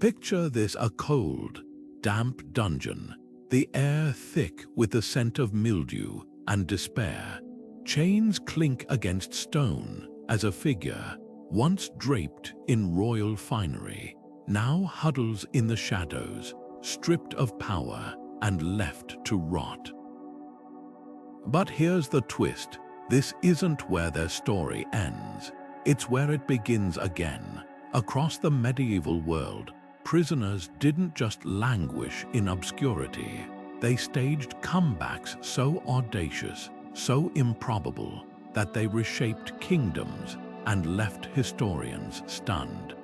Picture this: a cold, damp dungeon, the air thick with the scent of mildew and despair. Chains clink against stone as a figure, once draped in royal finery, now huddles in the shadows, stripped of power and left to rot. But here's the twist: this isn't where their story ends. It's where it begins again. Across the medieval world, prisoners didn't just languish in obscurity. They staged comebacks so audacious, so improbable, that they reshaped kingdoms and left historians stunned.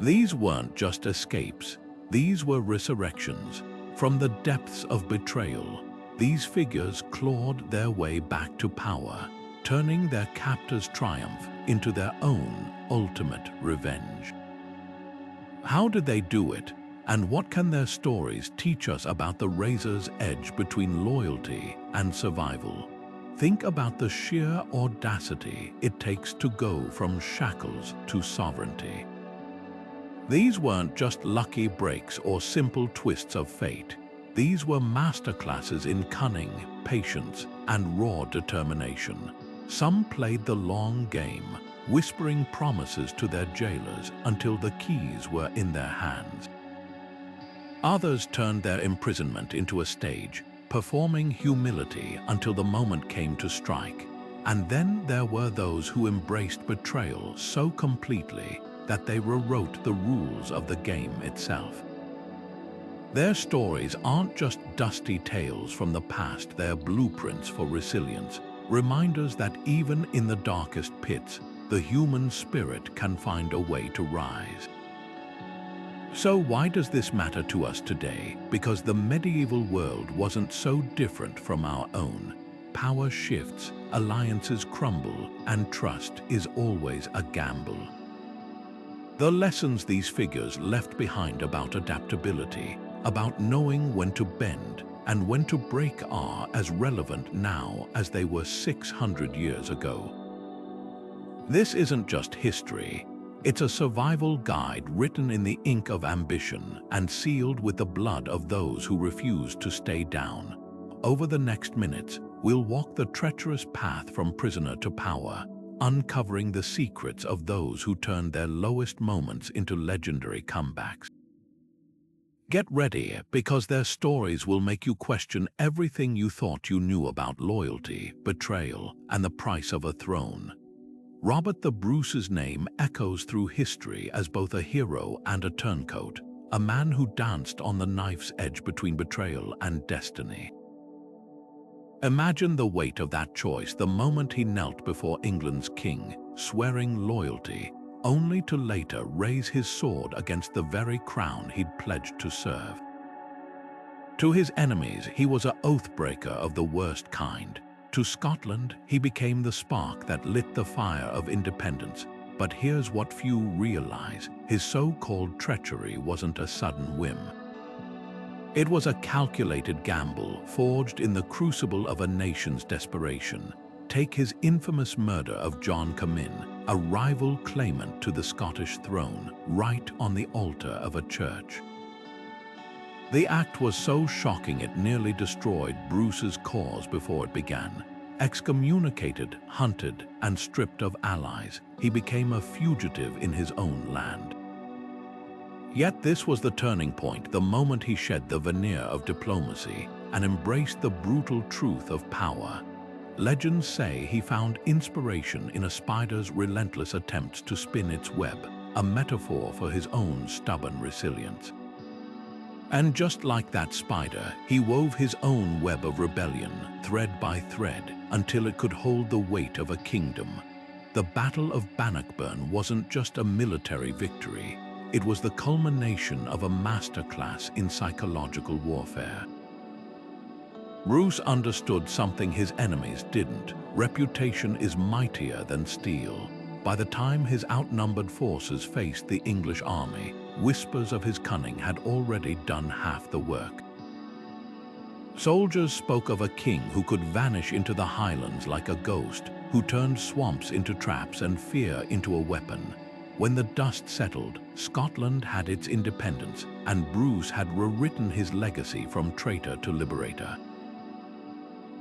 These weren't just escapes, these were resurrections. From the depths of betrayal, these figures clawed their way back to power, turning their captors' triumph into their own ultimate revenge. How did they do it, and what can their stories teach us about the razor's edge between loyalty and survival? Think about the sheer audacity it takes to go from shackles to sovereignty. These weren't just lucky breaks or simple twists of fate. These were masterclasses in cunning, patience, and raw determination. Some played the long game, whispering promises to their jailers until the keys were in their hands. Others turned their imprisonment into a stage, performing humility until the moment came to strike. And then there were those who embraced betrayal so completely that they rewrote the rules of the game itself. Their stories aren't just dusty tales from the past, they're blueprints for resilience, reminders that even in the darkest pits, the human spirit can find a way to rise. So why does this matter to us today? Because the medieval world wasn't so different from our own. Power shifts, alliances crumble, and trust is always a gamble. The lessons these figures left behind about adaptability, about knowing when to bend and when to break, are as relevant now as they were 600 years ago. This isn't just history. It's a survival guide written in the ink of ambition and sealed with the blood of those who refuse to stay down. Over the next minutes, we'll walk the treacherous path from prisoner to power, uncovering the secrets of those who turned their lowest moments into legendary comebacks. Get ready, because their stories will make you question everything you thought you knew about loyalty, betrayal, and the price of a throne. Robert the Bruce's name echoes through history as both a hero and a turncoat, a man who danced on the knife's edge between betrayal and destiny. Imagine the weight of that choice the moment he knelt before England's king, swearing loyalty, only to later raise his sword against the very crown he'd pledged to serve. To his enemies, he was an oath-breaker of the worst kind. To Scotland, he became the spark that lit the fire of independence. But here's what few realize: his so-called treachery wasn't a sudden whim. It was a calculated gamble, forged in the crucible of a nation's desperation. Take his infamous murder of John Comyn, a rival claimant to the Scottish throne, right on the altar of a church. The act was so shocking it nearly destroyed Bruce's cause before it began. Excommunicated, hunted, and stripped of allies, he became a fugitive in his own land. Yet this was the turning point, the moment he shed the veneer of diplomacy and embraced the brutal truth of power. Legends say he found inspiration in a spider's relentless attempts to spin its web, a metaphor for his own stubborn resilience. And just like that spider, he wove his own web of rebellion, thread by thread, until it could hold the weight of a kingdom. The Battle of Bannockburn wasn't just a military victory. It was the culmination of a masterclass in psychological warfare. Bruce understood something his enemies didn't. Reputation is mightier than steel. By the time his outnumbered forces faced the English army, whispers of his cunning had already done half the work. Soldiers spoke of a king who could vanish into the highlands like a ghost, who turned swamps into traps and fear into a weapon. When the dust settled, Scotland had its independence, and Bruce had rewritten his legacy from traitor to liberator.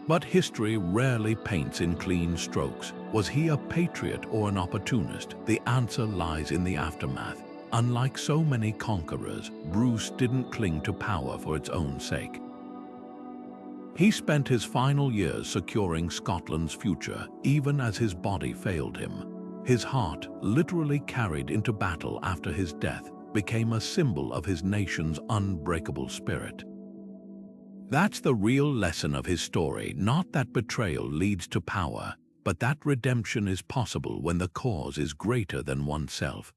But history rarely paints in clean strokes. Was he a patriot or an opportunist? The answer lies in the aftermath. Unlike so many conquerors, Bruce didn't cling to power for its own sake. He spent his final years securing Scotland's future, even as his body failed him. His heart, literally carried into battle after his death, became a symbol of his nation's unbreakable spirit. That's the real lesson of his story, not that betrayal leads to power, but that redemption is possible when the cause is greater than oneself.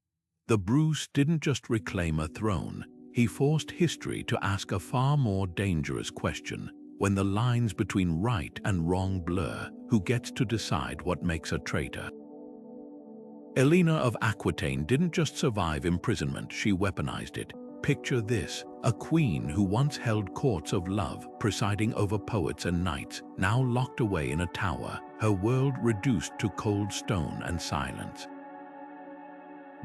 The Bruce didn't just reclaim a throne, he forced history to ask a far more dangerous question. When the lines between right and wrong blur, who gets to decide what makes a traitor? Elina of Aquitaine didn't just survive imprisonment, she weaponized it. Picture this, a queen who once held courts of love, presiding over poets and knights, now locked away in a tower, her world reduced to cold stone and silence.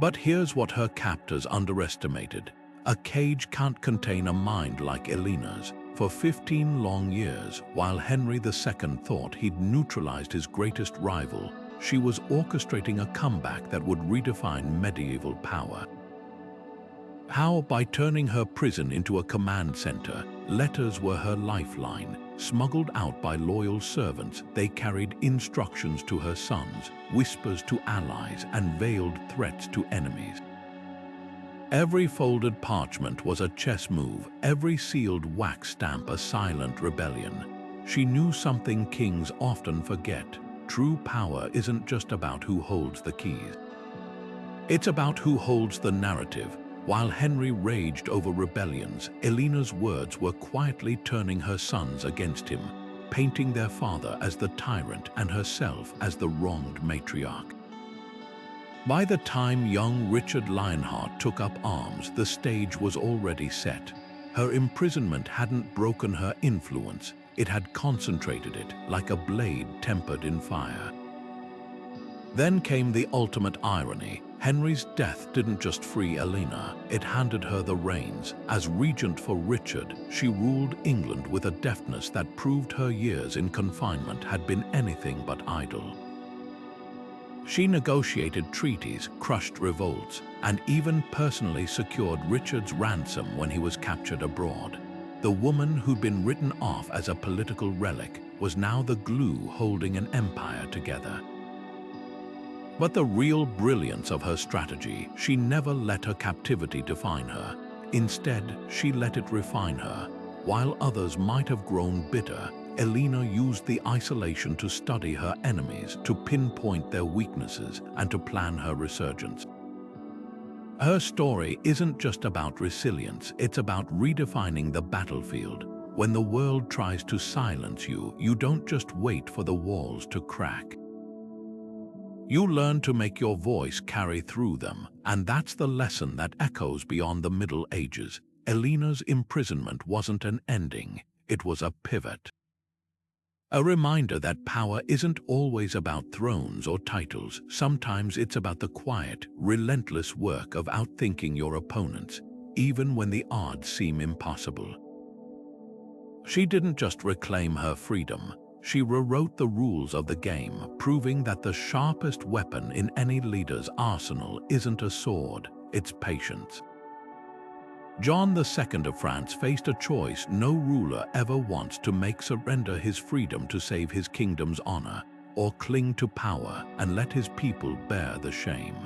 But here's what her captors underestimated. A cage can't contain a mind like Elina's. For 15 long years, while Henry II thought he'd neutralized his greatest rival, she was orchestrating a comeback that would redefine medieval power. How? By turning her prison into a command center. Letters were her lifeline. Smuggled out by loyal servants, they carried instructions to her sons, whispers to allies, and veiled threats to enemies. Every folded parchment was a chess move, every sealed wax stamp a silent rebellion. She knew something kings often forget. True power isn't just about who holds the keys. It's about who holds the narrative. While Henry raged over rebellions, Elena's words were quietly turning her sons against him, painting their father as the tyrant and herself as the wronged matriarch. By the time young Richard Lionheart took up arms, the stage was already set. Her imprisonment hadn't broken her influence, it had concentrated it like a blade tempered in fire. Then came the ultimate irony. Henry's death didn't just free Elina, it handed her the reins. As regent for Richard, she ruled England with a deftness that proved her years in confinement had been anything but idle. She negotiated treaties, crushed revolts, and even personally secured Richard's ransom when he was captured abroad. The woman who'd been written off as a political relic was now the glue holding an empire together. But the real brilliance of her strategy, she never let her captivity define her. Instead, she let it refine her. While others might have grown bitter, Elina used the isolation to study her enemies, to pinpoint their weaknesses, and to plan her resurgence. Her story isn't just about resilience, it's about redefining the battlefield. When the world tries to silence you, you don't just wait for the walls to crack. You learn to make your voice carry through them, and that's the lesson that echoes beyond the Middle Ages. Elina's imprisonment wasn't an ending, it was a pivot. A reminder that power isn't always about thrones or titles. Sometimes it's about the quiet, relentless work of outthinking your opponents, even when the odds seem impossible. She didn't just reclaim her freedom, she rewrote the rules of the game, proving that the sharpest weapon in any leader's arsenal isn't a sword, it's patience. John II of France faced a choice no ruler ever wants: to make surrender his freedom to save his kingdom's honor, or cling to power and let his people bear the shame.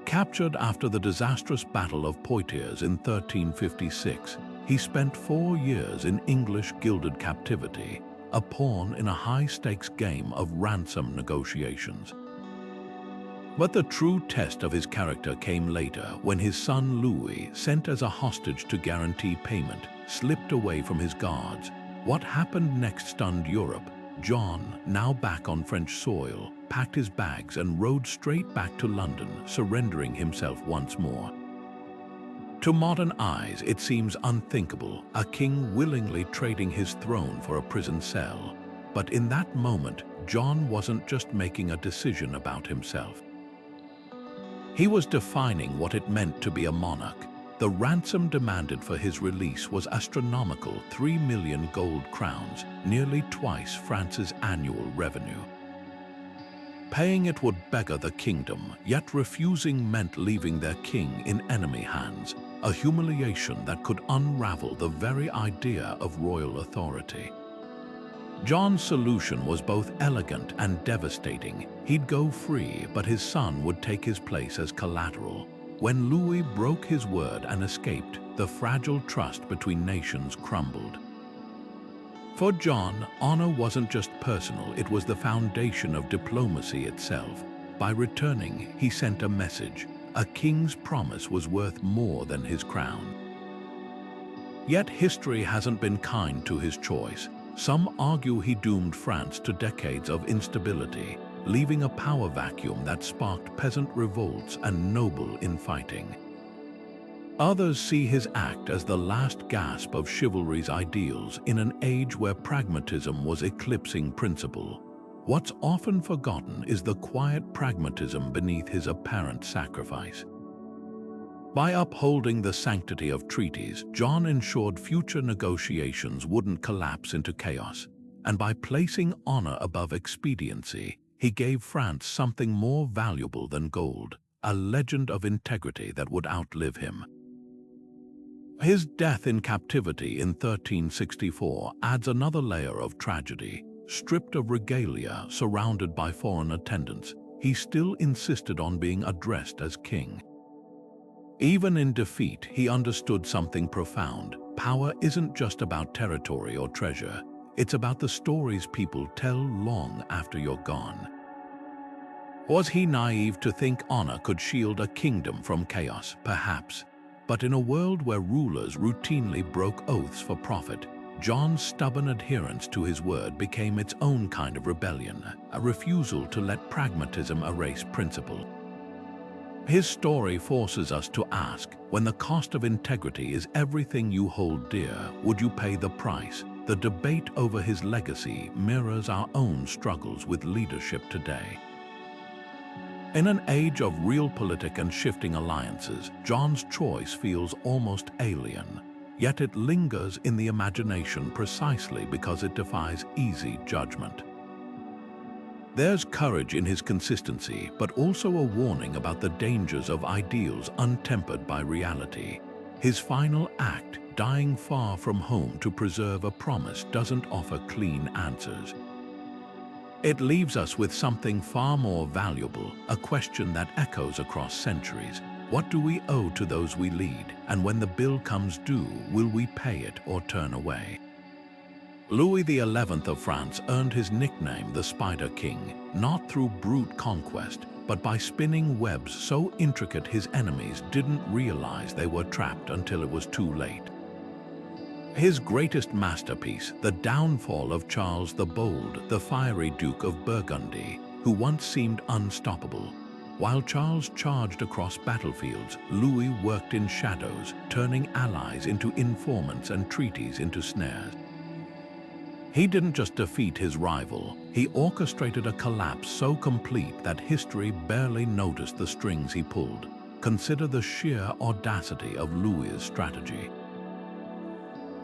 Captured after the disastrous Battle of Poitiers in 1356, he spent 4 years in English gilded captivity, a pawn in a high-stakes game of ransom negotiations. But the true test of his character came later, when his son Louis, sent as a hostage to guarantee payment, slipped away from his guards. What happened next stunned Europe. John, now back on French soil, packed his bags and rode straight back to London, surrendering himself once more. To modern eyes, it seems unthinkable, a king willingly trading his throne for a prison cell. But in that moment, John wasn't just making a decision about himself. He was defining what it meant to be a monarch. The ransom demanded for his release was astronomical: 3 million gold crowns, nearly twice France's annual revenue. Paying it would beggar the kingdom, yet refusing meant leaving their king in enemy hands, a humiliation that could unravel the very idea of royal authority. John's solution was both elegant and devastating. He'd go free, but his son would take his place as collateral. When Louis broke his word and escaped, the fragile trust between nations crumbled. For John, honor wasn't just personal, it was the foundation of diplomacy itself. By returning, he sent a message: a king's promise was worth more than his crown. Yet history hasn't been kind to his choice. Some argue he doomed France to decades of instability, leaving a power vacuum that sparked peasant revolts and noble infighting. Others see his act as the last gasp of chivalry's ideals in an age where pragmatism was eclipsing principle. What's often forgotten is the quiet pragmatism beneath his apparent sacrifice. By upholding the sanctity of treaties, John ensured future negotiations wouldn't collapse into chaos. And by placing honor above expediency, he gave France something more valuable than gold: a legend of integrity that would outlive him. His death in captivity in 1364 adds another layer of tragedy. Stripped of regalia, surrounded by foreign attendants, he still insisted on being addressed as king. Even in defeat, he understood something profound. Power isn't just about territory or treasure. It's about the stories people tell long after you're gone. Was he naive to think honor could shield a kingdom from chaos? Perhaps. But in a world where rulers routinely broke oaths for profit, John's stubborn adherence to his word became its own kind of rebellion, a refusal to let pragmatism erase principle. His story forces us to ask, when the cost of integrity is everything you hold dear, would you pay the price? The debate over his legacy mirrors our own struggles with leadership today. In an age of realpolitik and shifting alliances, John's choice feels almost alien, yet it lingers in the imagination precisely because it defies easy judgment. There's courage in his consistency, but also a warning about the dangers of ideals untempered by reality. His final act, dying far from home to preserve a promise, doesn't offer clean answers. It leaves us with something far more valuable, a question that echoes across centuries. What do we owe to those we lead? And when the bill comes due, will we pay it or turn away? Louis XI of France earned his nickname the Spider King, not through brute conquest, but by spinning webs so intricate his enemies didn't realize they were trapped until it was too late. His greatest masterpiece, the downfall of Charles the Bold, the fiery Duke of Burgundy, who once seemed unstoppable. While Charles charged across battlefields, Louis worked in shadows, turning allies into informants and treaties into snares. He didn't just defeat his rival, he orchestrated a collapse so complete that history barely noticed the strings he pulled. Consider the sheer audacity of Louis's strategy.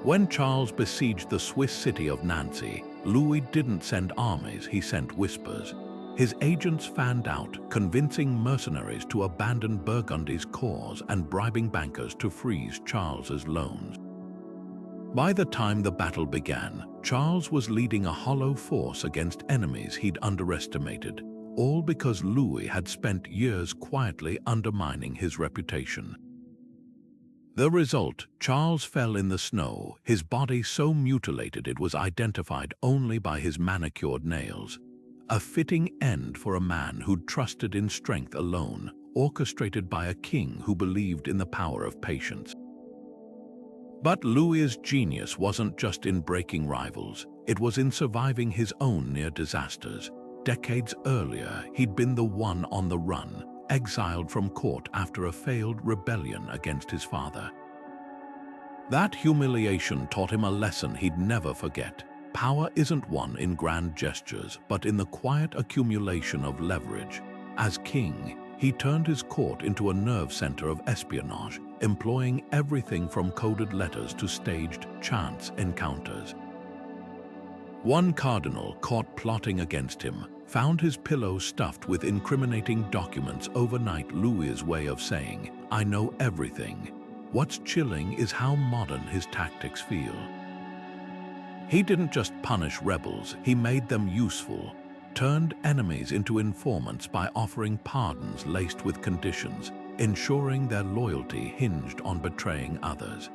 When Charles besieged the Swiss city of Nancy, Louis didn't send armies, he sent whispers. His agents fanned out, convincing mercenaries to abandon Burgundy's cause and bribing bankers to freeze Charles's loans. By the time the battle began, Charles was leading a hollow force against enemies he'd underestimated, all because Louis had spent years quietly undermining his reputation. The result, Charles fell in the snow, his body so mutilated it was identified only by his manicured nails. A fitting end for a man who'd trusted in strength alone, orchestrated by a king who believed in the power of patience. But Louis's genius wasn't just in breaking rivals, it was in surviving his own near disasters. Decades earlier, he'd been the one on the run, exiled from court after a failed rebellion against his father. That humiliation taught him a lesson he'd never forget. Power isn't won in grand gestures, but in the quiet accumulation of leverage. As king, He turned his court into a nerve center of espionage, employing everything from coded letters to staged chance encounters. One cardinal, caught plotting against him, found his pillow stuffed with incriminating documents overnight. Louis's way of saying, "I know everything." What's chilling is how modern his tactics feel. He didn't just punish rebels, he made them useful, turned enemies into informants by offering pardons laced with conditions, ensuring their loyalty hinged on betraying others.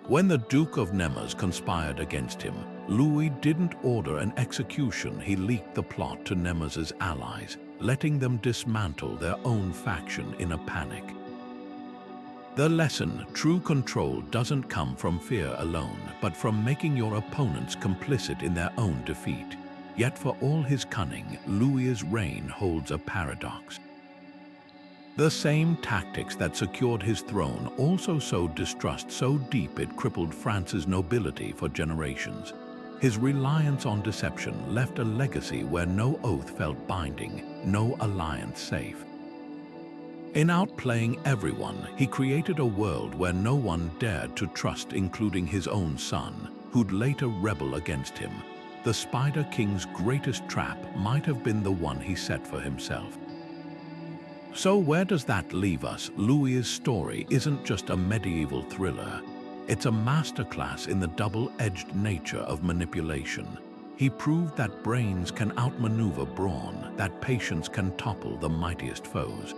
When the Duke of Nemours conspired against him, Louis didn't order an execution. He leaked the plot to Nemours' allies, letting them dismantle their own faction in a panic. The lesson: true control doesn't come from fear alone, but from making your opponents complicit in their own defeat. Yet for all his cunning, Louis's reign holds a paradox. The same tactics that secured his throne also sowed distrust so deep it crippled France's nobility for generations. His reliance on deception left a legacy where no oath felt binding, no alliance safe. In outplaying everyone, he created a world where no one dared to trust, including his own son, who'd later rebel against him. The Spider King's greatest trap might have been the one he set for himself. So where does that leave us? Louis's story isn't just a medieval thriller. It's a masterclass in the double-edged nature of manipulation. He proved that brains can outmaneuver brawn, that patience can topple the mightiest foes.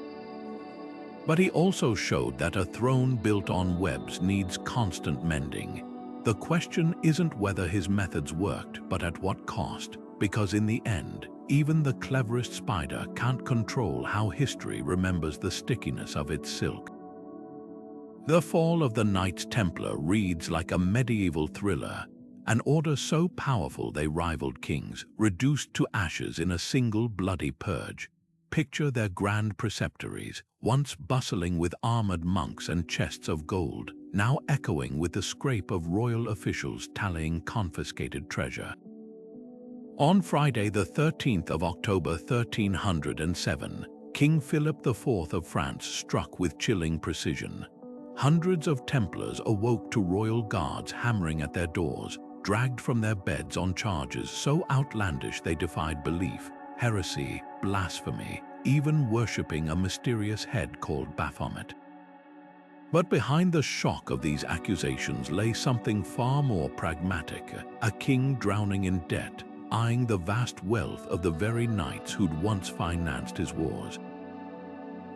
But he also showed that a throne built on webs needs constant mending. The question isn't whether his methods worked, but at what cost, because in the end, even the cleverest spider can't control how history remembers the stickiness of its silk. The fall of the Knights Templar reads like a medieval thriller, an order so powerful they rivaled kings, reduced to ashes in a single bloody purge. Picture their grand preceptories, once bustling with armored monks and chests of gold, now echoing with the scrape of royal officials tallying confiscated treasure. On Friday, the 13th of October 1307, King Philip IV of France struck with chilling precision. Hundreds of Templars awoke to royal guards hammering at their doors, dragged from their beds on charges so outlandish they defied belief: heresy, blasphemy, even worshipping a mysterious head called Baphomet. But behind the shock of these accusations lay something far more pragmatic: a king drowning in debt, eyeing the vast wealth of the very knights who'd once financed his wars.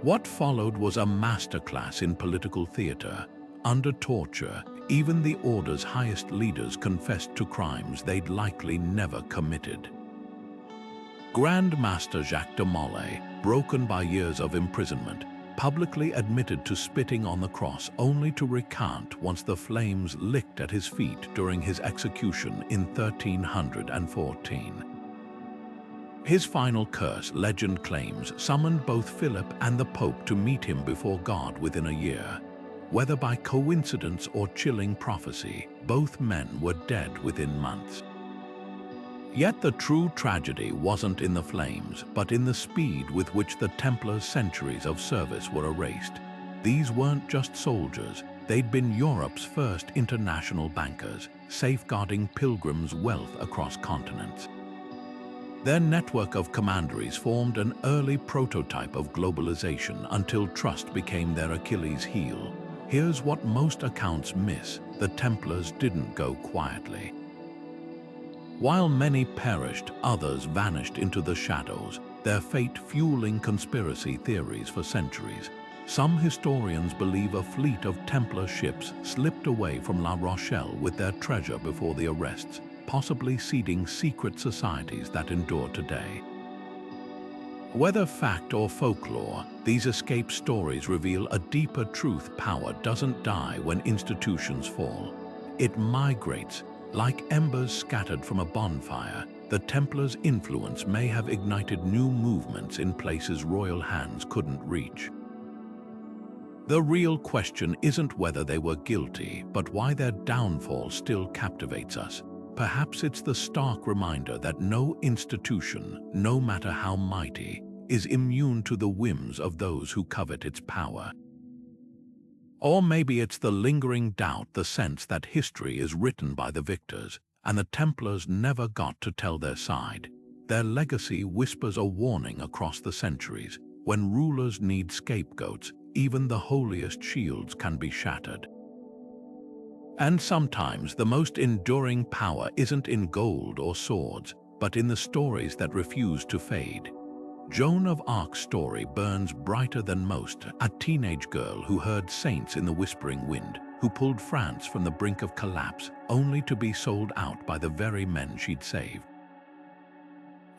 What followed was a masterclass in political theater. Under torture, even the order's highest leaders confessed to crimes they'd likely never committed. Grand Master Jacques de Molay, broken by years of imprisonment, publicly admitted to spitting on the cross, only to recant once the flames licked at his feet during his execution in 1314. His final curse, legend claims, summoned both Philip and the Pope to meet him before God within a year. Whether by coincidence or chilling prophecy, both men were dead within months. Yet the true tragedy wasn't in the flames, but in the speed with which the Templars' centuries of service were erased. These weren't just soldiers, they'd been Europe's first international bankers, safeguarding pilgrims' wealth across continents. Their network of commanderies formed an early prototype of globalization until trust became their Achilles' heel. Here's what most accounts miss: the Templars didn't go quietly. While many perished, others vanished into the shadows, their fate fueling conspiracy theories for centuries. Some historians believe a fleet of Templar ships slipped away from La Rochelle with their treasure before the arrests, possibly seeding secret societies that endure today. Whether fact or folklore, these escape stories reveal a deeper truth: power doesn't die when institutions fall. It migrates. Like embers scattered from a bonfire, the Templars' influence may have ignited new movements in places royal hands couldn't reach. The real question isn't whether they were guilty, but why their downfall still captivates us. Perhaps it's the stark reminder that no institution, no matter how mighty, is immune to the whims of those who covet its power. Or maybe it's the lingering doubt, the sense that history is written by the victors, and the Templars never got to tell their side. Their legacy whispers a warning across the centuries. When rulers need scapegoats, even the holiest shields can be shattered. And sometimes the most enduring power isn't in gold or swords, but in the stories that refuse to fade. Joan of Arc's story burns brighter than most, a teenage girl who heard saints in the whispering wind, who pulled France from the brink of collapse only to be sold out by the very men she'd saved.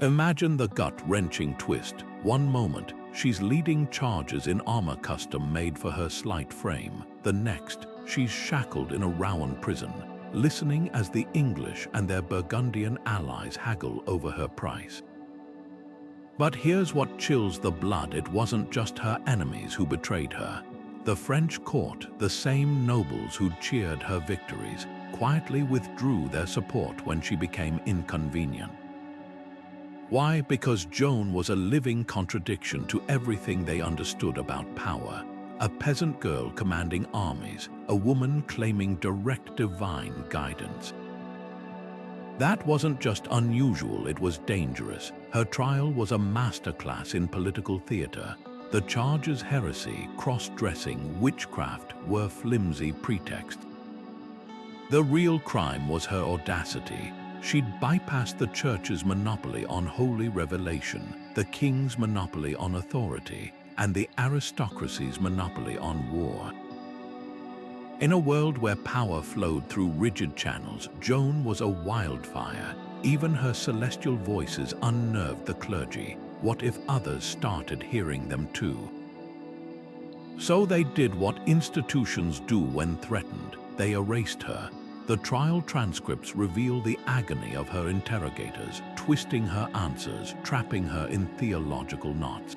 Imagine the gut-wrenching twist. One moment, she's leading charges in armor custom made for her slight frame. The next, she's shackled in a Rouen prison, listening as the English and their Burgundian allies haggle over her price. But here's what chills the blood. It wasn't just her enemies who betrayed her. The French court, the same nobles who'd cheered her victories, quietly withdrew their support when she became inconvenient. Why? Because Joan was a living contradiction to everything they understood about power. A peasant girl commanding armies, a woman claiming direct divine guidance. That wasn't just unusual, it was dangerous. Her trial was a masterclass in political theater. The charges heresy, cross-dressing, witchcraft were flimsy pretexts. The real crime was her audacity. She'd bypassed the church's monopoly on holy revelation, the king's monopoly on authority, and the aristocracy's monopoly on war. In a world where power flowed through rigid channels, Joan was a wildfire. Even her celestial voices unnerved the clergy. What if others started hearing them too? So they did what institutions do when threatened. They erased her. The trial transcripts reveal the agony of her interrogators, twisting her answers, trapping her in theological knots.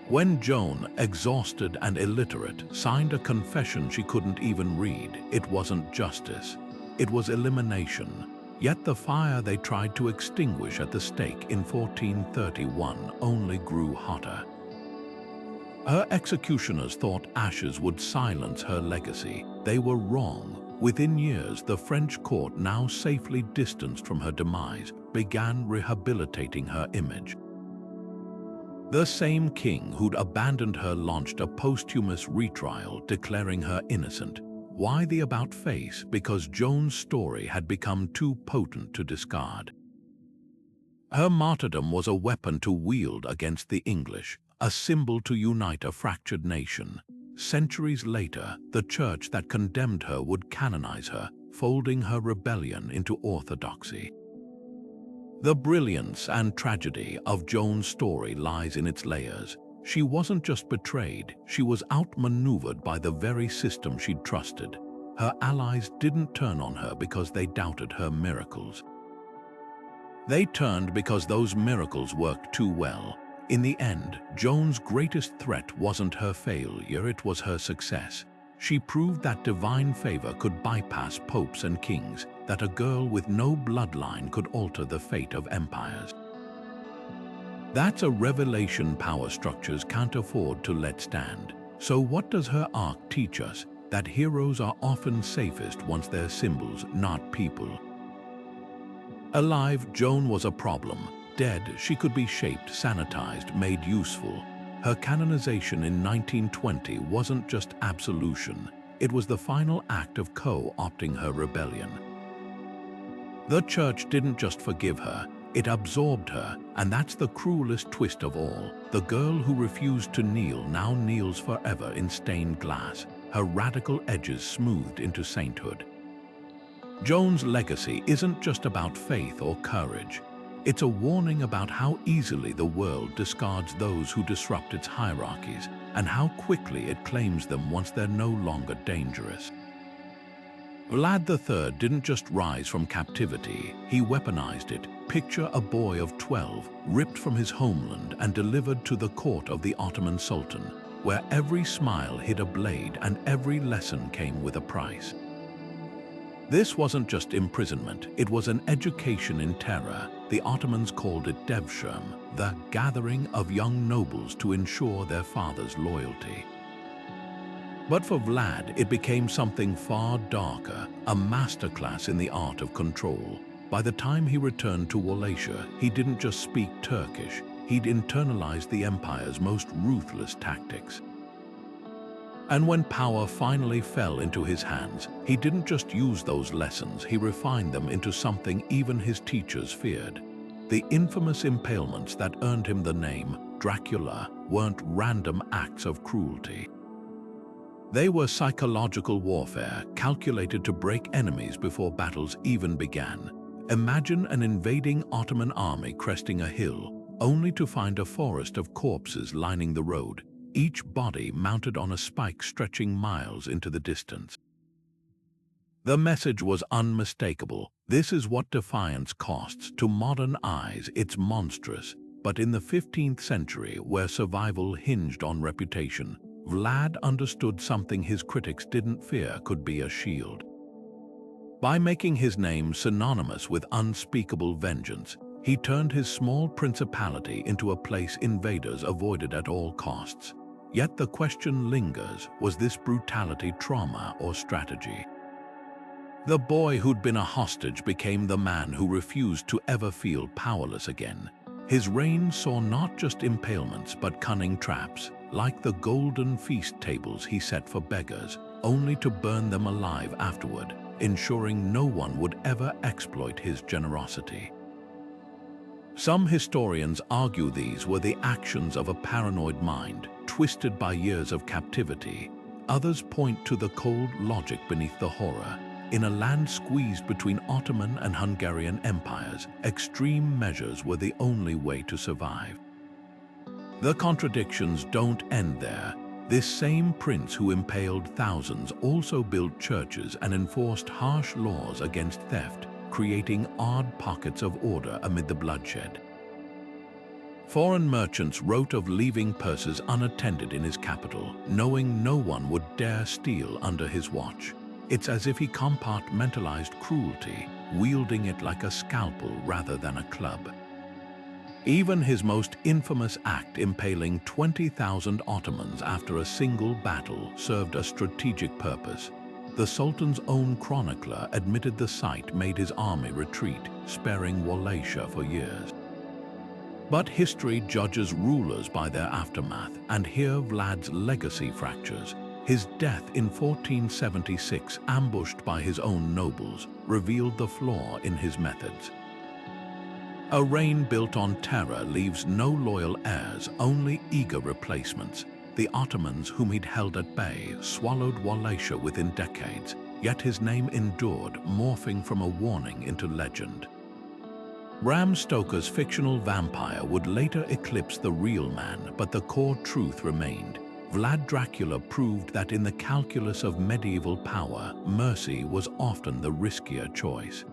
When Joan, exhausted and illiterate, signed a confession she couldn't even read, it wasn't justice. It was elimination. Yet the fire they tried to extinguish at the stake in 1431 only grew hotter. Her executioners thought ashes would silence her legacy. They were wrong. Within years, the French court, now safely distanced from her demise, began rehabilitating her image. The same king who'd abandoned her launched a posthumous retrial, declaring her innocent. Why the about-face? Because Joan's story had become too potent to discard. Her martyrdom was a weapon to wield against the English, a symbol to unite a fractured nation. Centuries later, the church that condemned her would canonize her, folding her rebellion into orthodoxy. The brilliance and tragedy of Joan's story lies in its layers. She wasn't just betrayed, she was outmaneuvered by the very system she'd trusted. Her allies didn't turn on her because they doubted her miracles. They turned because those miracles worked too well. In the end, Joan's greatest threat wasn't her failure, it was her success. She proved that divine favor could bypass popes and kings, that a girl with no bloodline could alter the fate of empires. That's a revelation power structures can't afford to let stand. So what does her arc teach us? That heroes are often safest once they're symbols, not people. Alive, Joan was a problem. Dead, she could be shaped, sanitized, made useful. Her canonization in 1920 wasn't just absolution. It was the final act of co-opting her rebellion. The church didn't just forgive her, it absorbed her, and that's the cruelest twist of all. The girl who refused to kneel now kneels forever in stained glass, her radical edges smoothed into sainthood. Joan's legacy isn't just about faith or courage. It's a warning about how easily the world discards those who disrupt its hierarchies, and how quickly it claims them once they're no longer dangerous. Vlad III didn't just rise from captivity, he weaponized it. Picture a boy of 12, ripped from his homeland and delivered to the court of the Ottoman Sultan, where every smile hid a blade and every lesson came with a price. This wasn't just imprisonment, it was an education in terror. the Ottomans called it Devshirm, the gathering of young nobles to ensure their father's loyalty. But for Vlad, it became something far darker, a masterclass in the art of control. By the time he returned to Wallachia, he didn't just speak Turkish, he'd internalized the empire's most ruthless tactics. And when power finally fell into his hands, he didn't just use those lessons, he refined them into something even his teachers feared. The infamous impalements that earned him the name Dracula weren't random acts of cruelty. They were psychological warfare calculated to break enemies before battles even began. Imagine an invading Ottoman army cresting a hill, only to find a forest of corpses lining the road, each body mounted on a spike stretching miles into the distance. The message was unmistakable. This is what defiance costs. To modern eyes, it's monstrous. But in the 15th century, where survival hinged on reputation, Vlad understood something his critics didn't fear could be a shield. By making his name synonymous with unspeakable vengeance, he turned his small principality into a place invaders avoided at all costs. Yet the question lingers, was this brutality trauma or strategy? The boy who'd been a hostage became the man who refused to ever feel powerless again. His reign saw not just impalements but cunning traps, like the golden feast tables he set for beggars, only to burn them alive afterward, ensuring no one would ever exploit his generosity. Some historians argue these were the actions of a paranoid mind, twisted by years of captivity. Others point to the cold logic beneath the horror. In a land squeezed between Ottoman and Hungarian empires, extreme measures were the only way to survive. The contradictions don't end there. This same prince who impaled thousands also built churches and enforced harsh laws against theft, creating odd pockets of order amid the bloodshed. Foreign merchants wrote of leaving purses unattended in his capital, knowing no one would dare steal under his watch. It's as if he compartmentalized cruelty, wielding it like a scalpel rather than a club. Even his most infamous act, impaling 20,000 Ottomans after a single battle, served a strategic purpose. The Sultan's own chronicler admitted the sight made his army retreat, sparing Wallachia for years. But history judges rulers by their aftermath, and here Vlad's legacy fractures. His death in 1476, ambushed by his own nobles, revealed the flaw in his methods. A reign built on terror leaves no loyal heirs, only eager replacements. The Ottomans, whom he'd held at bay, swallowed Wallachia within decades, yet his name endured, morphing from a warning into legend. Bram Stoker's fictional vampire would later eclipse the real man, but the core truth remained. Vlad Dracula proved that in the calculus of medieval power, mercy was often the riskier choice.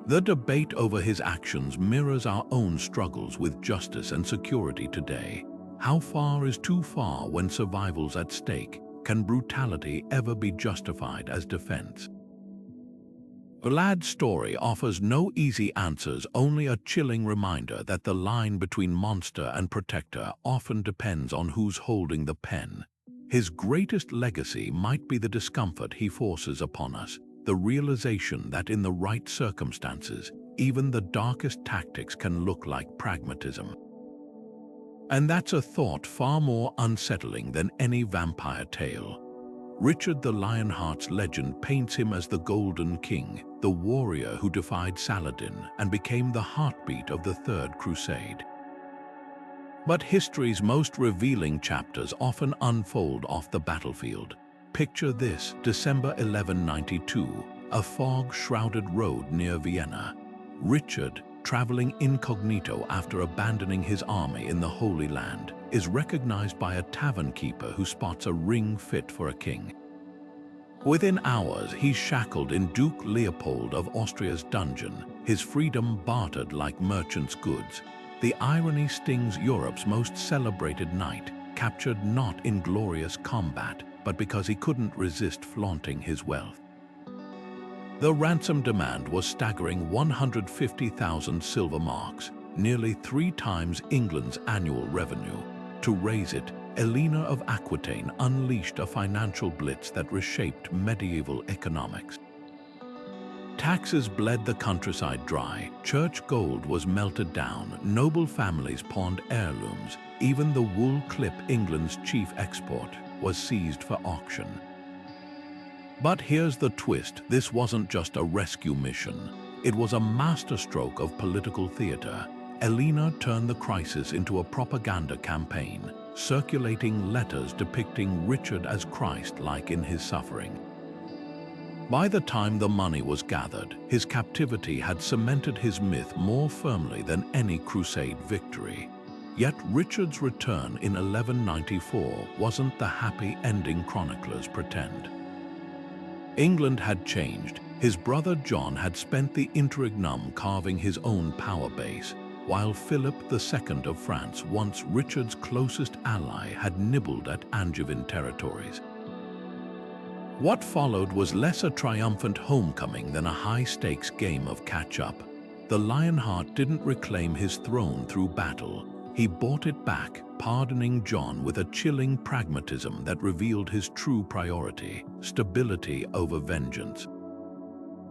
The debate over his actions mirrors our own struggles with justice and security today. How far is too far when survival's at stake? Can brutality ever be justified as defense? Vlad's story offers no easy answers, only a chilling reminder that the line between monster and protector often depends on who's holding the pen. His greatest legacy might be the discomfort he forces upon us, the realization that in the right circumstances, even the darkest tactics can look like pragmatism. And that's a thought far more unsettling than any vampire tale. Richard the Lionheart's legend paints him as the Golden King, the warrior who defied Saladin and became the heartbeat of the Third Crusade. But history's most revealing chapters often unfold off the battlefield. Picture this: December 1192, a fog-shrouded road near Vienna. Richard, traveling incognito after abandoning his army in the Holy Land, is recognized by a tavern keeper who spots a ring fit for a king. Within hours, he's shackled in Duke Leopold of Austria's dungeon, his freedom bartered like merchants' goods. The irony stings Europe's most celebrated knight, captured not in glorious combat, but because he couldn't resist flaunting his wealth. The ransom demand was staggering 150,000 silver marks, nearly 3 times England's annual revenue. To raise it, Elina of Aquitaine unleashed a financial blitz that reshaped medieval economics. Taxes bled the countryside dry, church gold was melted down, noble families pawned heirlooms, even the wool clip, England's chief export, was seized for auction. But here's the twist: this wasn't just a rescue mission. It was a masterstroke of political theater. Elina turned the crisis into a propaganda campaign, circulating letters depicting Richard as Christ-like in his suffering. By the time the money was gathered, his captivity had cemented his myth more firmly than any crusade victory. Yet Richard's return in 1194 wasn't the happy ending chroniclers pretend. England had changed. His brother John had spent the interregnum carving his own power base, while Philip II of France, once Richard's closest ally, had nibbled at Angevin territories. What followed was less a triumphant homecoming than a high-stakes game of catch-up. The Lionheart didn't reclaim his throne through battle. He bought it back, pardoning John with a chilling pragmatism that revealed his true priority: stability over vengeance.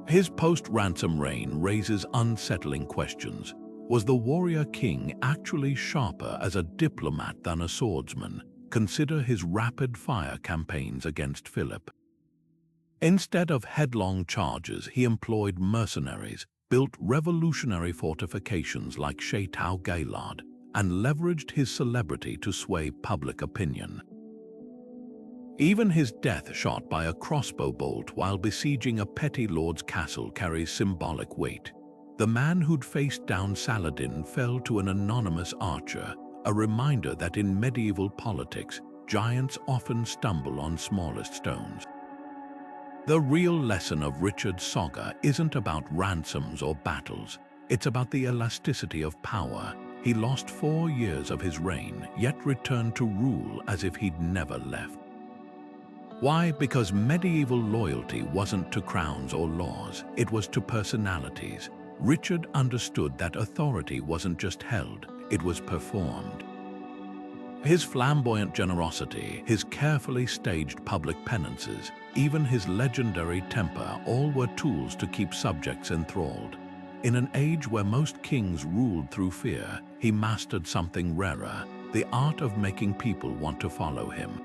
His post-ransom reign raises unsettling questions. Was the warrior king actually sharper as a diplomat than a swordsman? Consider his rapid-fire campaigns against Philip. Instead of headlong charges, he employed mercenaries, built revolutionary fortifications like Chateau Gaillard, and leveraged his celebrity to sway public opinion. Even his death shot by a crossbow bolt while besieging a petty lord's castle carries symbolic weight. The man who'd faced down Saladin fell to an anonymous archer, a reminder that in medieval politics, giants often stumble on smallest stones. The real lesson of Richard's saga isn't about ransoms or battles. It's about the elasticity of power. He lost 4 years of his reign, yet returned to rule as if he'd never left. Why? Because medieval loyalty wasn't to crowns or laws, it was to personalities. Richard understood that authority wasn't just held, it was performed. His flamboyant generosity, his carefully staged public penances, even his legendary temper, all were tools to keep subjects enthralled. In an age where most kings ruled through fear, he mastered something rarer: the art of making people want to follow him.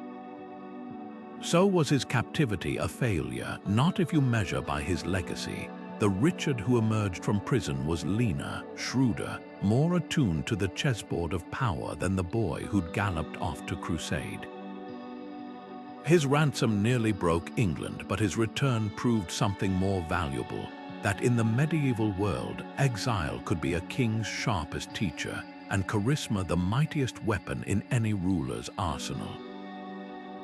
So was his captivity a failure? Not if you measure by his legacy. The Richard who emerged from prison was leaner, shrewder, more attuned to the chessboard of power than the boy who'd galloped off to crusade. His ransom nearly broke England, but his return proved something more valuable: that in the medieval world, exile could be a king's sharpest teacher, and charisma the mightiest weapon in any ruler's arsenal.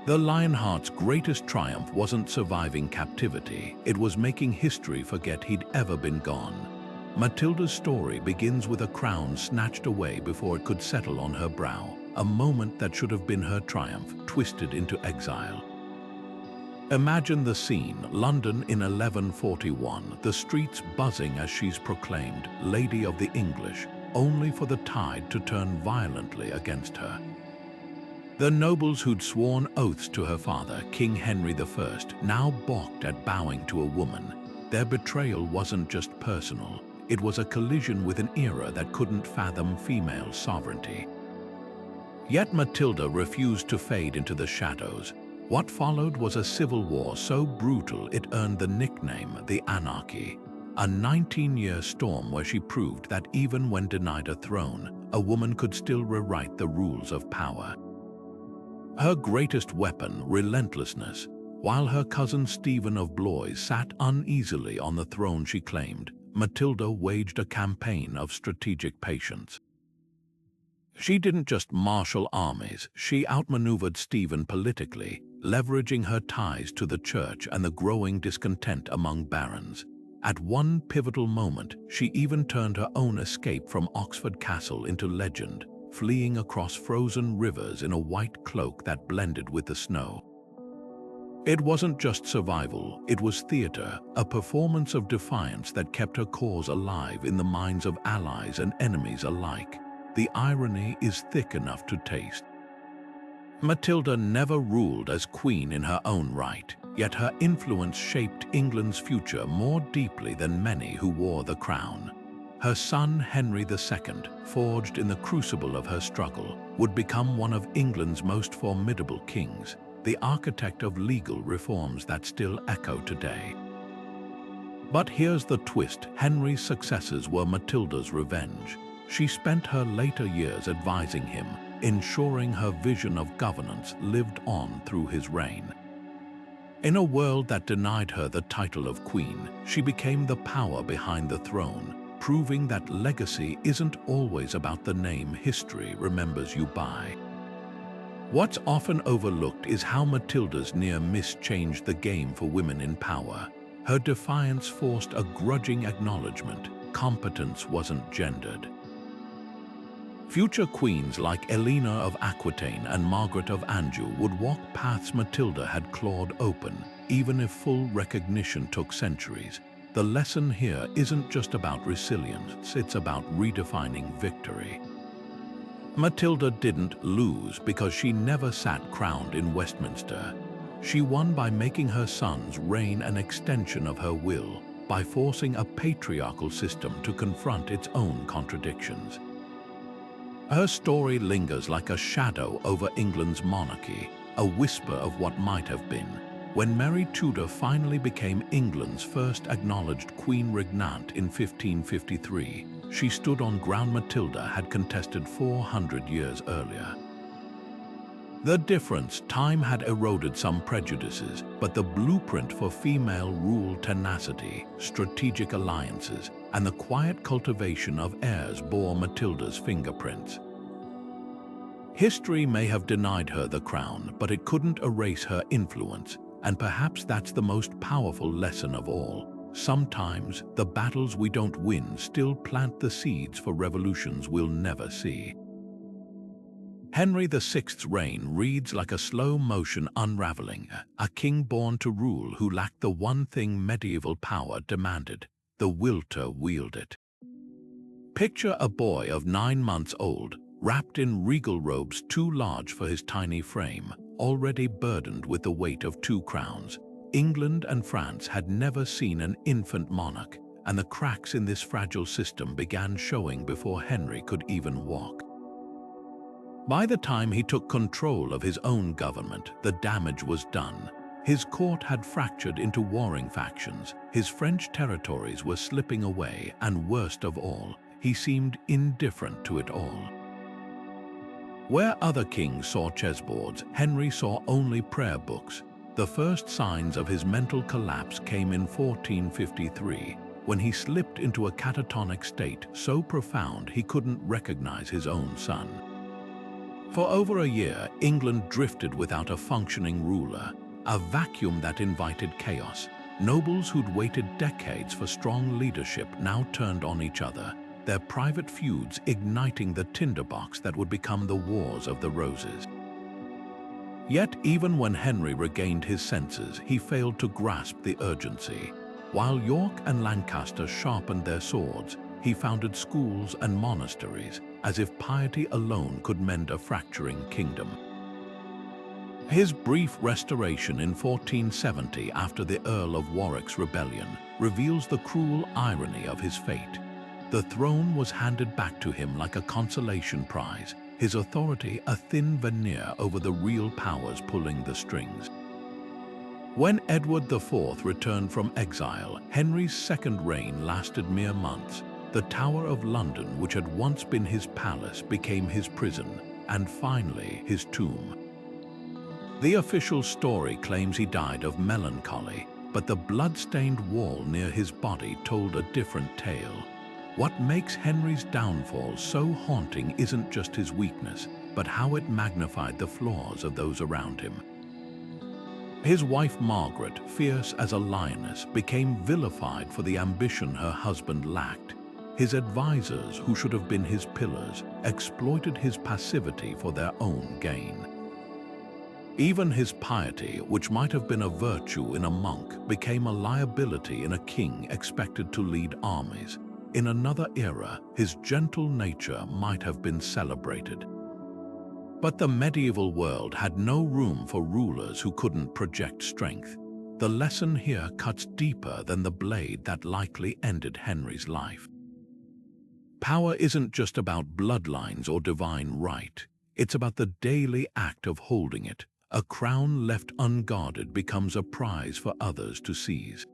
The Lionheart's greatest triumph wasn't surviving captivity, it was making history forget he'd ever been gone. Matilda's story begins with a crown snatched away before it could settle on her brow, a moment that should have been her triumph, twisted into exile. Imagine the scene: London in 1141, the streets buzzing as she's proclaimed Lady of the English, only for the tide to turn violently against her. The nobles who'd sworn oaths to her father, King Henry I, now balked at bowing to a woman. Their betrayal wasn't just personal, it was a collision with an era that couldn't fathom female sovereignty. Yet Matilda refused to fade into the shadows. What followed was a civil war so brutal it earned the nickname the Anarchy, a 19-year storm where she proved that even when denied a throne, a woman could still rewrite the rules of power. Her greatest weapon, relentlessness. While her cousin Stephen of Blois sat uneasily on the throne she claimed, Matilda waged a campaign of strategic patience. She didn't just marshal armies, she outmaneuvered Stephen politically, leveraging her ties to the church and the growing discontent among barons. At one pivotal moment, she even turned her own escape from Oxford Castle into legend, fleeing across frozen rivers in a white cloak that blended with the snow. It wasn't just survival, it was theater, a performance of defiance that kept her cause alive in the minds of allies and enemies alike. The irony is thick enough to taste. Matilda never ruled as queen in her own right, yet her influence shaped England's future more deeply than many who wore the crown. Her son Henry II, forged in the crucible of her struggle, would become one of England's most formidable kings, the architect of legal reforms that still echo today. But here's the twist: Henry's successors were Matilda's revenge. She spent her later years advising him, ensuring her vision of governance lived on through his reign. In a world that denied her the title of queen, she became the power behind the throne, proving that legacy isn't always about the name history remembers you by. What's often overlooked is how Matilda's near miss changed the game for women in power. Her defiance forced a grudging acknowledgement: competence wasn't gendered. Future queens like Elina of Aquitaine and Margaret of Anjou would walk paths Matilda had clawed open, even if full recognition took centuries. The lesson here isn't just about resilience, it's about redefining victory. Matilda didn't lose because she never sat crowned in Westminster. She won by making her son's reign an extension of her will, by forcing a patriarchal system to confront its own contradictions. Her story lingers like a shadow over England's monarchy, a whisper of what might have been. When Mary Tudor finally became England's first acknowledged queen regnant in 1553, she stood on ground Matilda had contested 400 years earlier. The difference: time had eroded some prejudices, but the blueprint for female rule, tenacity, strategic alliances, and the quiet cultivation of heirs bore Matilda's fingerprints. History may have denied her the crown, but it couldn't erase her influence, and perhaps that's the most powerful lesson of all. Sometimes, the battles we don't win still plant the seeds for revolutions we'll never see. Henry VI's reign reads like a slow-motion unraveling, a king born to rule who lacked the one thing medieval power demanded: the will to wield it. Picture a boy of 9 months old, wrapped in regal robes too large for his tiny frame, already burdened with the weight of 2 crowns. England and France had never seen an infant monarch, and the cracks in this fragile system began showing before Henry could even walk. By the time he took control of his own government, the damage was done. His court had fractured into warring factions, his French territories were slipping away, and worst of all, he seemed indifferent to it all. Where other kings saw chessboards, Henry saw only prayer books. The first signs of his mental collapse came in 1453, when he slipped into a catatonic state so profound he couldn't recognize his own son. For over a year, England drifted without a functioning ruler, a vacuum that invited chaos. Nobles who'd waited decades for strong leadership now turned on each other, their private feuds igniting the tinderbox that would become the Wars of the Roses. Yet even when Henry regained his senses, he failed to grasp the urgency. While York and Lancaster sharpened their swords, he founded schools and monasteries, as if piety alone could mend a fracturing kingdom. His brief restoration in 1470 after the Earl of Warwick's rebellion reveals the cruel irony of his fate. The throne was handed back to him like a consolation prize, his authority a thin veneer over the real powers pulling the strings. When Edward IV returned from exile, Henry's second reign lasted mere months. The Tower of London, which had once been his palace, became his prison, and finally his tomb. The official story claims he died of melancholy, but the blood-stained wall near his body told a different tale. What makes Henry's downfall so haunting isn't just his weakness, but how it magnified the flaws of those around him. His wife Margaret, fierce as a lioness, became vilified for the ambition her husband lacked. His advisors, who should have been his pillars, exploited his passivity for their own gain. Even his piety, which might have been a virtue in a monk, became a liability in a king expected to lead armies. In another era, his gentle nature might have been celebrated. But the medieval world had no room for rulers who couldn't project strength. The lesson here cuts deeper than the blade that likely ended Henry's life. Power isn't just about bloodlines or divine right. It's about the daily act of holding it. A crown left unguarded becomes a prize for others to seize.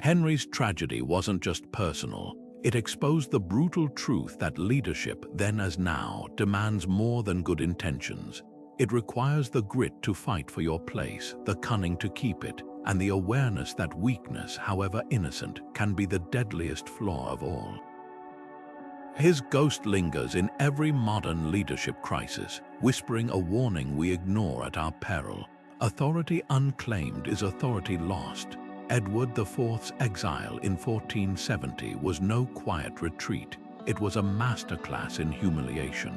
Henry's tragedy wasn't just personal. It exposed the brutal truth that leadership, then as now, demands more than good intentions. It requires the grit to fight for your place, the cunning to keep it, and the awareness that weakness, however innocent, can be the deadliest flaw of all. His ghost lingers in every modern leadership crisis, whispering a warning we ignore at our peril. Authority unclaimed is authority lost. Edward IV's exile in 1470 was no quiet retreat. It was a masterclass in humiliation.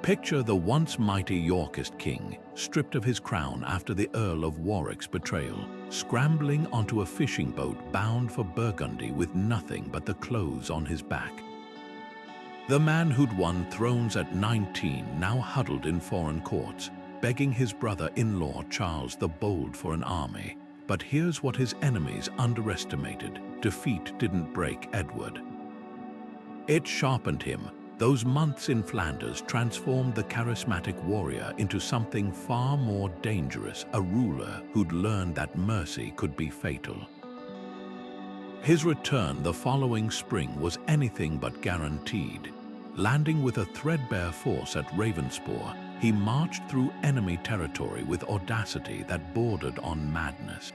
Picture the once mighty Yorkist king, stripped of his crown after the Earl of Warwick's betrayal, scrambling onto a fishing boat bound for Burgundy with nothing but the clothes on his back. The man who'd won thrones at 19 now huddled in foreign courts, begging his brother-in-law Charles the Bold for an army. But here's what his enemies underestimated: defeat didn't break Edward. It sharpened him. Those months in Flanders transformed the charismatic warrior into something far more dangerous, a ruler who'd learned that mercy could be fatal. His return the following spring was anything but guaranteed. Landing with a threadbare force at Ravensbourg, he marched through enemy territory with audacity that bordered on madness.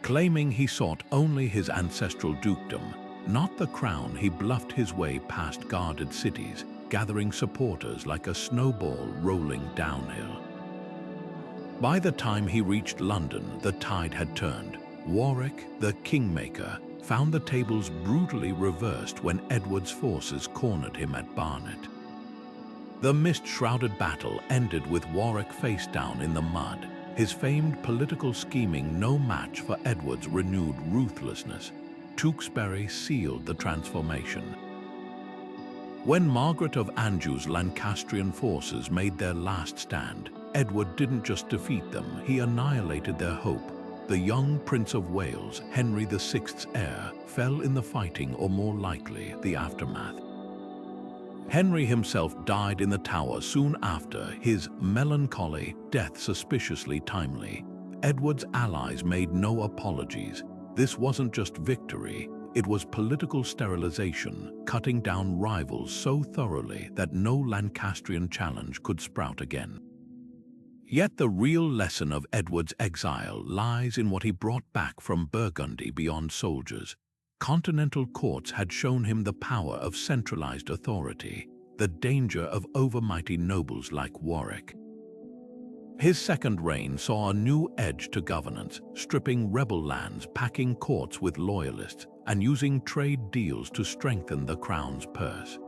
Claiming he sought only his ancestral dukedom, not the crown, he bluffed his way past guarded cities, gathering supporters like a snowball rolling downhill. By the time he reached London, the tide had turned. Warwick, the kingmaker, found the tables brutally reversed when Edward's forces cornered him at Barnet. The mist-shrouded battle ended with Warwick face down in the mud, his famed political scheming no match for Edward's renewed ruthlessness. Tewkesbury sealed the transformation. When Margaret of Anjou's Lancastrian forces made their last stand, Edward didn't just defeat them, he annihilated their hope. The young Prince of Wales, Henry VI's heir, fell in the fighting, or more likely, the aftermath. Henry himself died in the Tower soon after, his melancholy death suspiciously timely. Edward's allies made no apologies. This wasn't just victory, it was political sterilization, cutting down rivals so thoroughly that no Lancastrian challenge could sprout again. Yet the real lesson of Edward's exile lies in what he brought back from Burgundy beyond soldiers. Continental courts had shown him the power of centralized authority, the danger of overmighty nobles like Warwick. His second reign saw a new edge to governance, stripping rebel lands, packing courts with loyalists, and using trade deals to strengthen the crown's purse.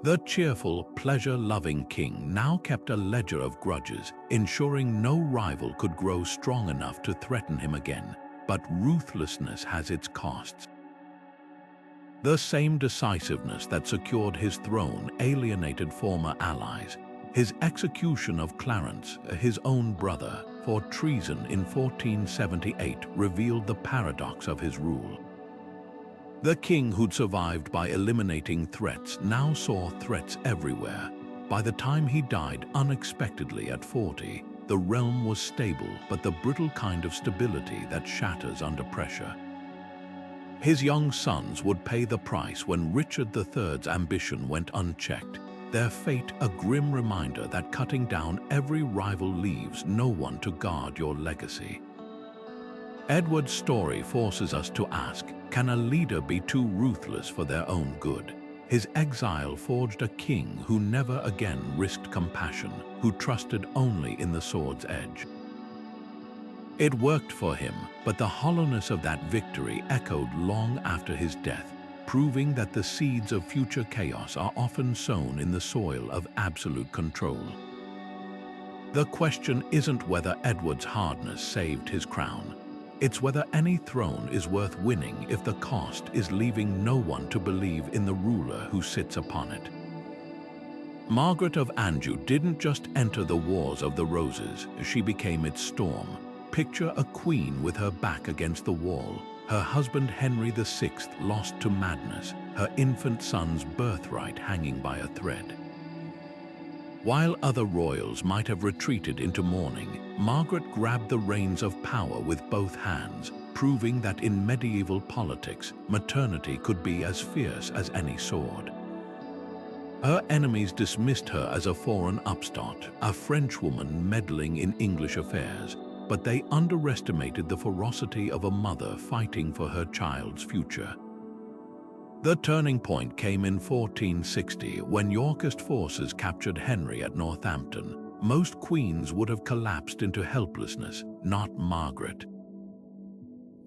The cheerful, pleasure-loving king now kept a ledger of grudges, ensuring no rival could grow strong enough to threaten him again. But ruthlessness has its costs. The same decisiveness that secured his throne alienated former allies. His execution of Clarence, his own brother, for treason in 1478 revealed the paradox of his rule. The king who'd survived by eliminating threats now saw threats everywhere. By the time he died unexpectedly at 40, the realm was stable, but the brittle kind of stability that shatters under pressure. His young sons would pay the price when Richard III's ambition went unchecked, their fate a grim reminder that cutting down every rival leaves no one to guard your legacy. Edward's story forces us to ask, can a leader be too ruthless for their own good? His exile forged a king who never again risked compassion, who trusted only in the sword's edge. It worked for him, but the hollowness of that victory echoed long after his death, proving that the seeds of future chaos are often sown in the soil of absolute control. The question isn't whether Edward's hardness saved his crown. It's whether any throne is worth winning if the cost is leaving no one to believe in the ruler who sits upon it. Margaret of Anjou didn't just enter the Wars of the Roses, she became its storm. Picture a queen with her back against the wall, her husband Henry VI lost to madness, her infant son's birthright hanging by a thread. While other royals might have retreated into mourning, Margaret grabbed the reins of power with both hands, proving that in medieval politics, maternity could be as fierce as any sword. Her enemies dismissed her as a foreign upstart, a Frenchwoman meddling in English affairs, but they underestimated the ferocity of a mother fighting for her child's future. The turning point came in 1460 when Yorkist forces captured Henry at Northampton. Most queens would have collapsed into helplessness, not Margaret.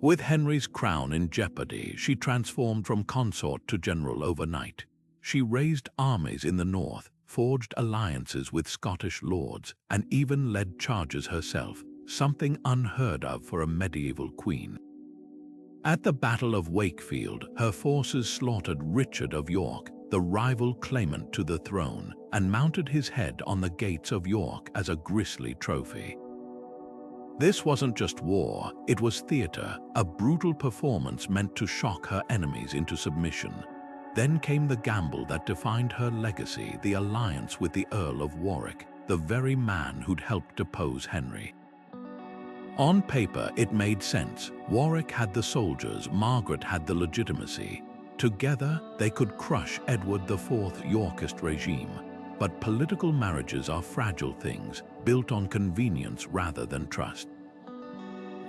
With Henry's crown in jeopardy, she transformed from consort to general overnight. She raised armies in the north, forged alliances with Scottish lords, and even led charges herself, something unheard of for a medieval queen. At the Battle of Wakefield, her forces slaughtered Richard of York, the rival claimant to the throne, and mounted his head on the gates of York as a grisly trophy. This wasn't just war, it was theatre, a brutal performance meant to shock her enemies into submission. Then came the gamble that defined her legacy, the alliance with the Earl of Warwick, the very man who'd helped depose Henry. On paper, it made sense. Warwick had the soldiers, Margaret had the legitimacy. Together, they could crush Edward IV Yorkist regime. But political marriages are fragile things, built on convenience rather than trust.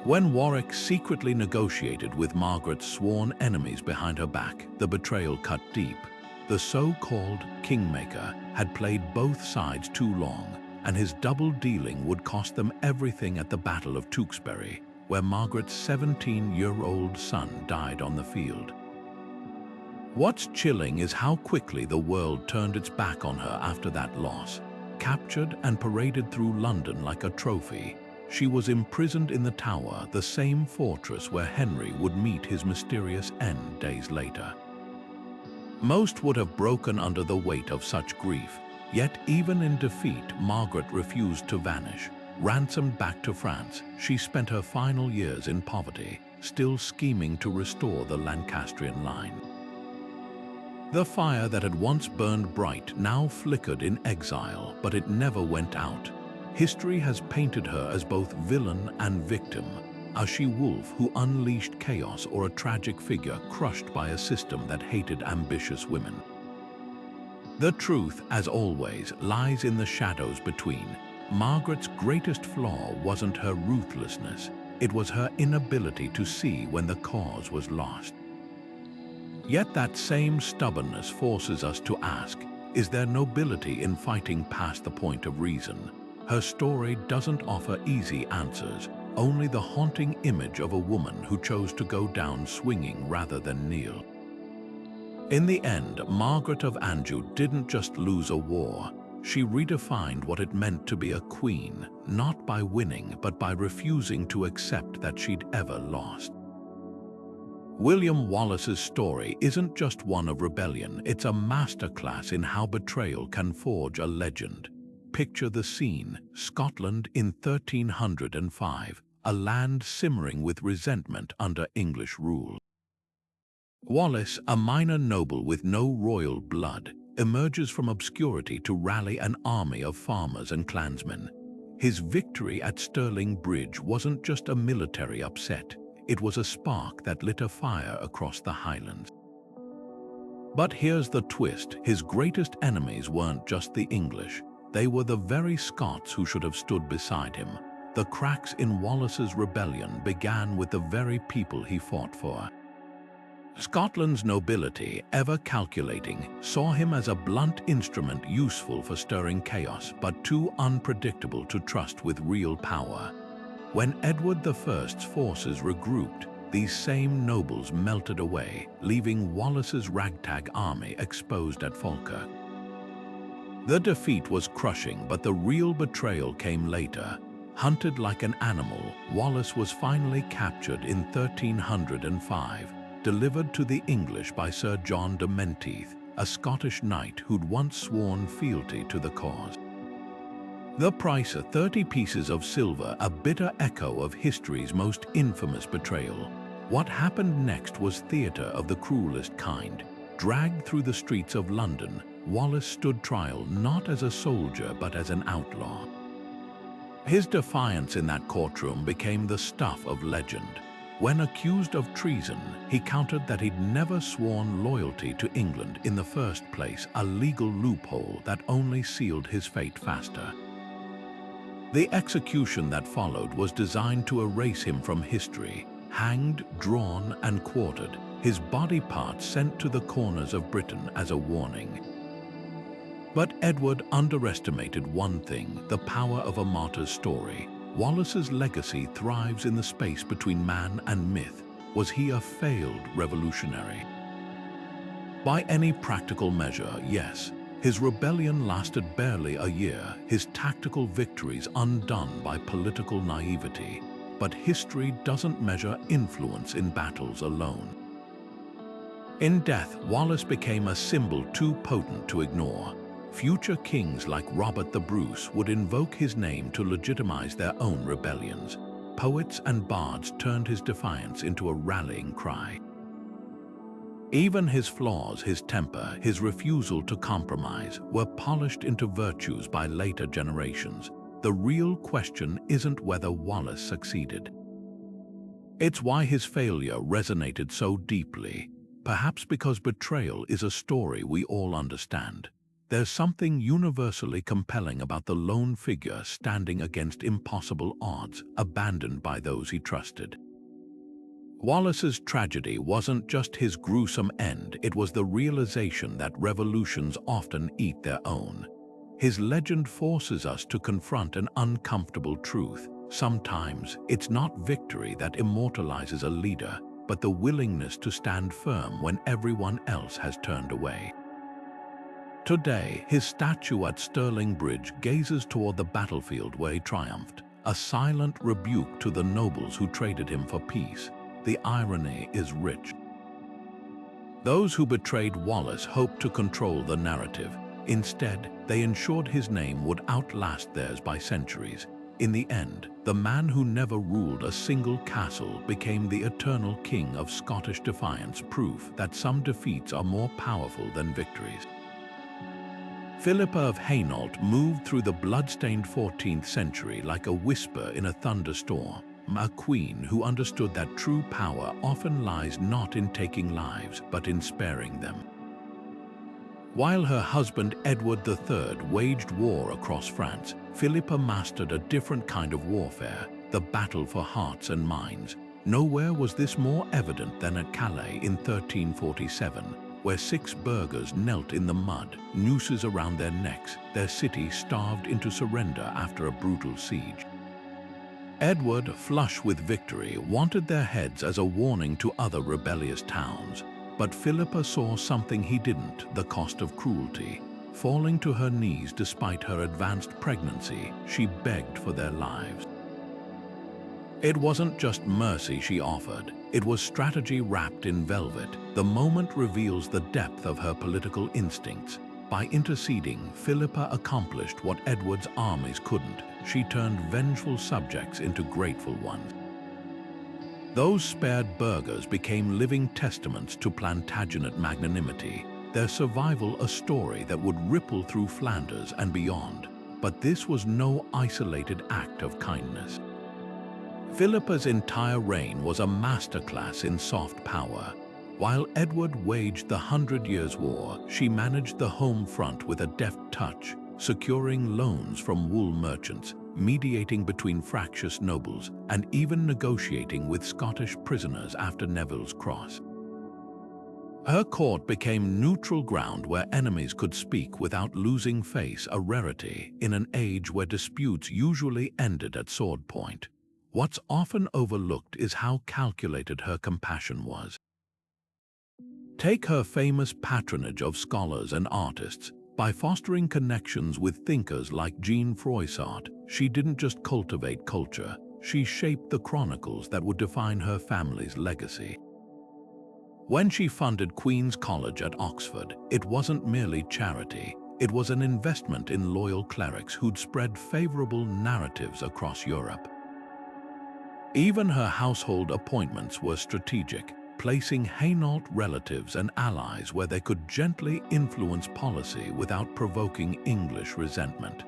When Warwick secretly negotiated with Margaret's sworn enemies behind her back, the betrayal cut deep. The so-called kingmaker had played both sides too long, and his double-dealing would cost them everything at the Battle of Tewkesbury, where Margaret's 17-year-old son died on the field. What's chilling is how quickly the world turned its back on her after that loss. Captured and paraded through London like a trophy, she was imprisoned in the Tower, the same fortress where Henry would meet his mysterious end days later. Most would have broken under the weight of such grief, yet even in defeat, Margaret refused to vanish. Ransomed back to France, she spent her final years in poverty, still scheming to restore the Lancastrian line. The fire that had once burned bright now flickered in exile, but it never went out. History has painted her as both villain and victim, a she-wolf who unleashed chaos or a tragic figure crushed by a system that hated ambitious women. The truth, as always, lies in the shadows between. Margaret's greatest flaw wasn't her ruthlessness, it was her inability to see when the cause was lost. Yet that same stubbornness forces us to ask, is there nobility in fighting past the point of reason? Her story doesn't offer easy answers, only the haunting image of a woman who chose to go down swinging rather than kneel. In the end, Margaret of Anjou didn't just lose a war, she redefined what it meant to be a queen, not by winning, but by refusing to accept that she'd ever lost. William Wallace's story isn't just one of rebellion, it's a masterclass in how betrayal can forge a legend. Picture the scene, Scotland in 1305, a land simmering with resentment under English rule. Wallace, a minor noble with no royal blood, emerges from obscurity to rally an army of farmers and clansmen. His victory at Stirling Bridge wasn't just a military upset, it was a spark that lit a fire across the Highlands. But here's the twist, his greatest enemies weren't just the English, they were the very Scots who should have stood beside him. The cracks in Wallace's rebellion began with the very people he fought for. Scotland's nobility, ever calculating, saw him as a blunt instrument useful for stirring chaos, but too unpredictable to trust with real power. When Edward I's forces regrouped, these same nobles melted away, leaving Wallace's ragtag army exposed at Falkirk. The defeat was crushing, but the real betrayal came later. Hunted like an animal, Wallace was finally captured in 1305, delivered to the English by Sir John de Menteith, a Scottish knight who'd once sworn fealty to the cause. The price, 30 pieces of silver, a bitter echo of history's most infamous betrayal. What happened next was theatre of the cruelest kind. Dragged through the streets of London, Wallace stood trial not as a soldier but as an outlaw. His defiance in that courtroom became the stuff of legend. When accused of treason, he countered that he'd never sworn loyalty to England in the first place, a legal loophole that only sealed his fate faster. The execution that followed was designed to erase him from history. Hanged, drawn, and quartered, his body parts sent to the corners of Britain as a warning. But Edward underestimated one thing: the power of a martyr's story. Wallace's legacy thrives in the space between man and myth. Was he a failed revolutionary? By any practical measure, yes. His rebellion lasted barely a year, his tactical victories undone by political naivety. But history doesn't measure influence in battles alone. In death, Wallace became a symbol too potent to ignore. Future kings like Robert the Bruce would invoke his name to legitimize their own rebellions. Poets and bards turned his defiance into a rallying cry. Even his flaws, his temper, his refusal to compromise, were polished into virtues by later generations. The real question isn't whether Wallace succeeded. It's why his failure resonated so deeply. Perhaps because betrayal is a story we all understand. There's something universally compelling about the lone figure standing against impossible odds, abandoned by those he trusted. Wallace's tragedy wasn't just his gruesome end, it was the realization that revolutions often eat their own. His legend forces us to confront an uncomfortable truth. Sometimes it's not victory that immortalizes a leader, but the willingness to stand firm when everyone else has turned away. Today, his statue at Stirling Bridge gazes toward the battlefield where he triumphed, a silent rebuke to the nobles who traded him for peace. The irony is rich. Those who betrayed Wallace hoped to control the narrative. Instead, they ensured his name would outlast theirs by centuries. In the end, the man who never ruled a single castle became the eternal king of Scottish defiance, proof that some defeats are more powerful than victories. Philippa of Hainault moved through the blood-stained 14th century like a whisper in a thunderstorm, a queen who understood that true power often lies not in taking lives, but in sparing them. While her husband Edward III waged war across France, Philippa mastered a different kind of warfare, the battle for hearts and minds. Nowhere was this more evident than at Calais in 1347, where 6 burghers knelt in the mud, nooses around their necks, their city starved into surrender after a brutal siege. Edward, flush with victory, wanted their heads as a warning to other rebellious towns. But Philippa saw something he didn't: the cost of cruelty. Falling to her knees despite her advanced pregnancy, she begged for their lives. It wasn't just mercy she offered, it was strategy wrapped in velvet. The moment reveals the depth of her political instincts. By interceding, Philippa accomplished what Edward's armies couldn't. She turned vengeful subjects into grateful ones. Those spared burghers became living testaments to Plantagenet magnanimity, their survival a story that would ripple through Flanders and beyond. But this was no isolated act of kindness. Philippa's entire reign was a masterclass in soft power. While Edward waged the 100 Years' War, she managed the home front with a deft touch, securing loans from wool merchants, mediating between fractious nobles, and even negotiating with Scottish prisoners after Neville's Cross. Her court became neutral ground where enemies could speak without losing face, a rarity in an age where disputes usually ended at sword point. What's often overlooked is how calculated her compassion was. Take her famous patronage of scholars and artists. By fostering connections with thinkers like Jean Froissart, she didn't just cultivate culture, she shaped the chronicles that would define her family's legacy. When she funded Queen's College at Oxford, it wasn't merely charity, it was an investment in loyal clerics who'd spread favorable narratives across Europe. Even her household appointments were strategic, placing Hainault relatives and allies where they could gently influence policy without provoking English resentment.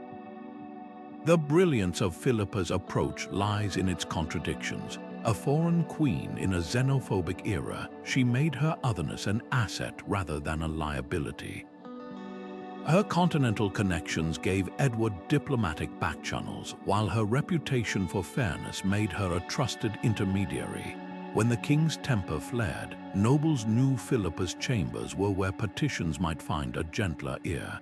The brilliance of Philippa's approach lies in its contradictions. A foreign queen in a xenophobic era, she made her otherness an asset rather than a liability. Her continental connections gave Edward diplomatic backchannels, while her reputation for fairness made her a trusted intermediary. When the king's temper flared, nobles knew Philippa's chambers were where petitions might find a gentler ear.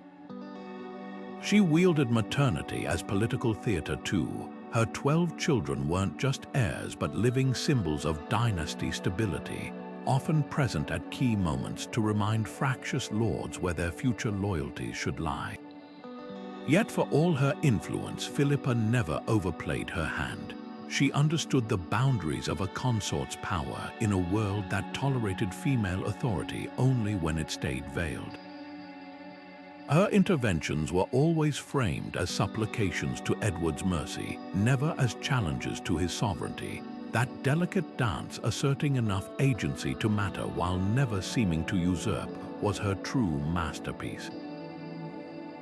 She wielded maternity as political theater too. Her 12 children weren't just heirs but living symbols of dynasty stability, often present at key moments to remind fractious lords where their future loyalties should lie. Yet for all her influence, Philippa never overplayed her hand. She understood the boundaries of a consort's power in a world that tolerated female authority only when it stayed veiled. Her interventions were always framed as supplications to Edward's mercy, never as challenges to his sovereignty. That delicate dance, asserting enough agency to matter while never seeming to usurp, was her true masterpiece.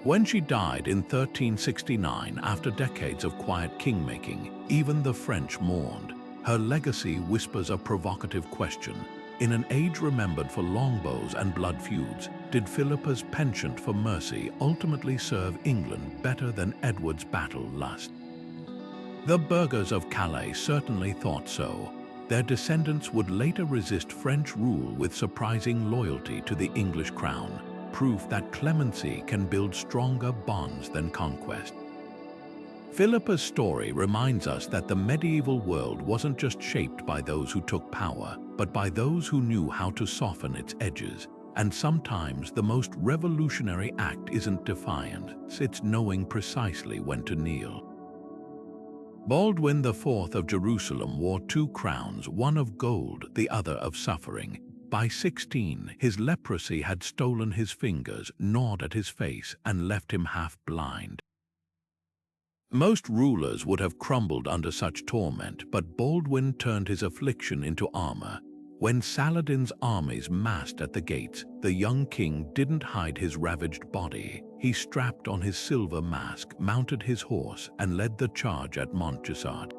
When she died in 1369, after decades of quiet kingmaking, even the French mourned. Her legacy whispers a provocative question. In an age remembered for longbows and blood feuds, did Philippa's penchant for mercy ultimately serve England better than Edward's battle lust? The burghers of Calais certainly thought so. Their descendants would later resist French rule with surprising loyalty to the English crown, proof that clemency can build stronger bonds than conquest. Philippa's story reminds us that the medieval world wasn't just shaped by those who took power, but by those who knew how to soften its edges. And sometimes the most revolutionary act isn't defiance, it's knowing precisely when to kneel. Baldwin IV of Jerusalem wore 2 crowns, one of gold, the other of suffering. By 16, his leprosy had stolen his fingers, gnawed at his face, and left him half blind. Most rulers would have crumbled under such torment, but Baldwin turned his affliction into armor. When Saladin's armies massed at the gates, the young king didn't hide his ravaged body. He strapped on his silver mask, mounted his horse, and led the charge at Montjesard.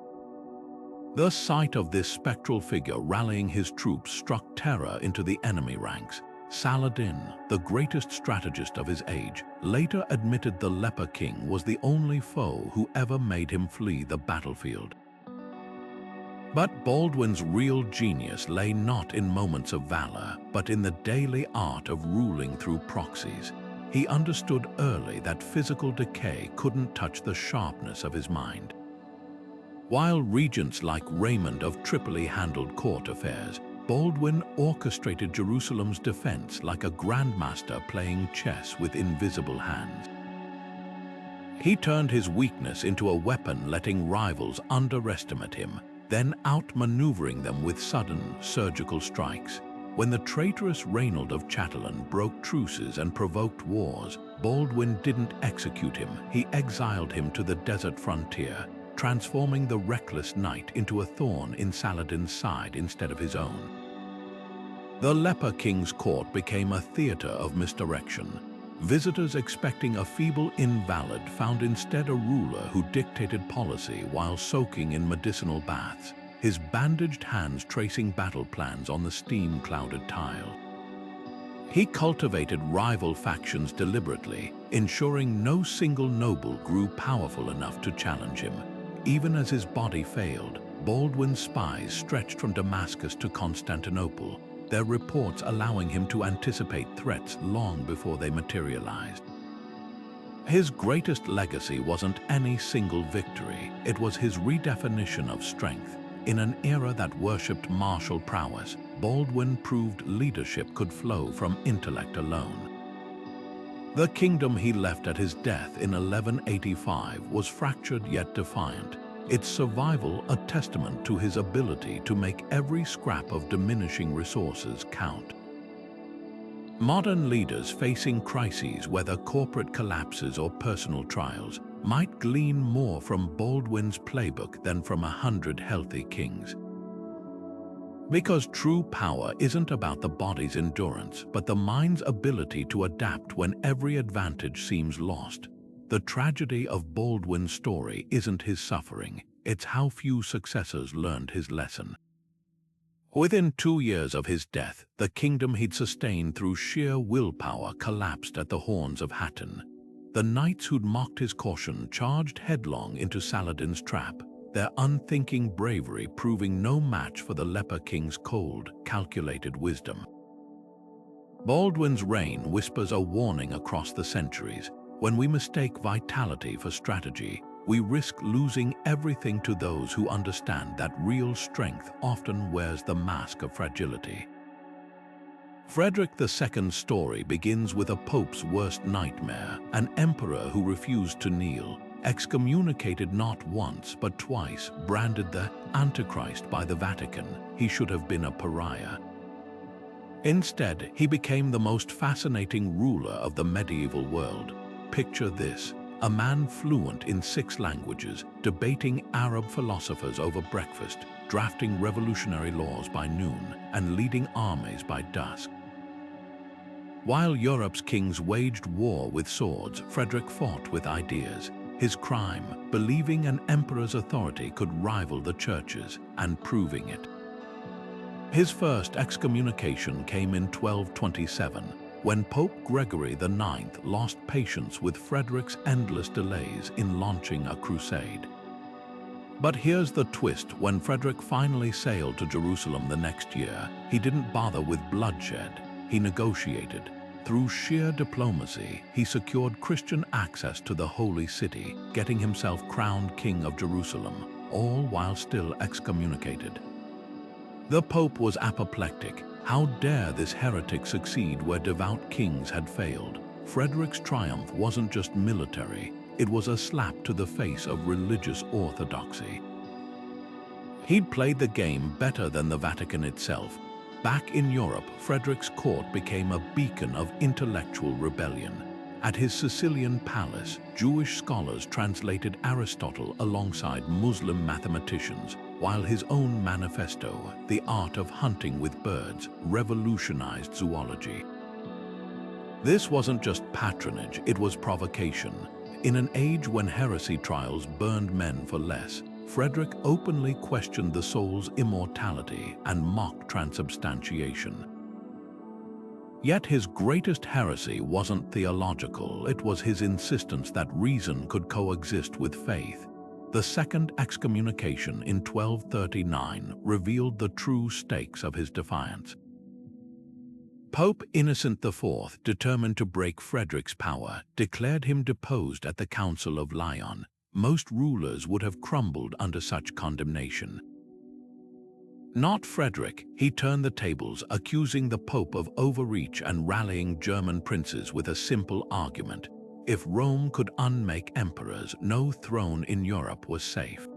The sight of this spectral figure rallying his troops struck terror into the enemy ranks. Saladin, the greatest strategist of his age, later admitted the leper king was the only foe who ever made him flee the battlefield. But Baldwin's real genius lay not in moments of valor, but in the daily art of ruling through proxies. He understood early that physical decay couldn't touch the sharpness of his mind. While regents like Raymond of Tripoli handled court affairs, Baldwin orchestrated Jerusalem's defense like a grandmaster playing chess with invisible hands. He turned his weakness into a weapon, letting rivals underestimate him, then outmaneuvering them with sudden surgical strikes. When the traitorous Reynold of Chatillon broke truces and provoked wars, Baldwin didn't execute him, he exiled him to the desert frontier, transforming the reckless knight into a thorn in Saladin's side instead of his own. The leper king's court became a theater of misdirection. Visitors expecting a feeble invalid found instead a ruler who dictated policy while soaking in medicinal baths, his bandaged hands tracing battle plans on the steam-clouded tile. He cultivated rival factions deliberately, ensuring no single noble grew powerful enough to challenge him. Even as his body failed, Baldwin's spies stretched from Damascus to Constantinople, their reports allowing him to anticipate threats long before they materialized. His greatest legacy wasn't any single victory, it was his redefinition of strength. In an era that worshipped martial prowess, Baldwin proved leadership could flow from intellect alone. The kingdom he left at his death in 1185 was fractured yet defiant, its survival a testament to his ability to make every scrap of diminishing resources count. Modern leaders facing crises, whether corporate collapses or personal trials, might glean more from Baldwin's playbook than from 100 healthy kings. Because true power isn't about the body's endurance, but the mind's ability to adapt when every advantage seems lost. The tragedy of Baldwin's story isn't his suffering, it's how few successors learned his lesson. Within 2 years of his death, the kingdom he'd sustained through sheer willpower collapsed at the horns of Hatton. The knights who'd mocked his caution charged headlong into Saladin's trap, their unthinking bravery proving no match for the leper king's cold, calculated wisdom. Baldwin's reign whispers a warning across the centuries. When we mistake vitality for strategy, we risk losing everything to those who understand that real strength often wears the mask of fragility. Frederick II's story begins with a pope's worst nightmare, an emperor who refused to kneel, excommunicated not once but twice, branded the Antichrist by the Vatican. He should have been a pariah. Instead, he became the most fascinating ruler of the medieval world. Picture this: a man fluent in 6 languages, debating Arab philosophers over breakfast, drafting revolutionary laws by noon, and leading armies by dusk. While Europe's kings waged war with swords, Frederick fought with ideas. His crime, believing an emperor's authority could rival the church's, and proving it. His first excommunication came in 1227, when Pope Gregory IX lost patience with Frederick's endless delays in launching a crusade. But here's the twist: when Frederick finally sailed to Jerusalem the next year, he didn't bother with bloodshed, he negotiated. Through sheer diplomacy, he secured Christian access to the Holy City, getting himself crowned King of Jerusalem, all while still excommunicated. The Pope was apoplectic. How dare this heretic succeed where devout kings had failed? Frederick's triumph wasn't just military, it was a slap to the face of religious orthodoxy. He'd played the game better than the Vatican itself. Back in Europe, Frederick's court became a beacon of intellectual rebellion. At his Sicilian palace, Jewish scholars translated Aristotle alongside Muslim mathematicians, while his own manifesto, The Art of Hunting with Birds, revolutionized zoology. This wasn't just patronage, it was provocation. In an age when heresy trials burned men for less, Frederick openly questioned the soul's immortality and mocked transubstantiation. Yet his greatest heresy wasn't theological, it was his insistence that reason could coexist with faith. The second excommunication in 1239 revealed the true stakes of his defiance. Pope Innocent IV, determined to break Frederick's power, declared him deposed at the Council of Lyon. Most rulers would have crumbled under such condemnation. Not Frederick. He turned the tables, accusing the Pope of overreach and rallying German princes with a simple argument: if Rome could unmake emperors, no throne in Europe was safe.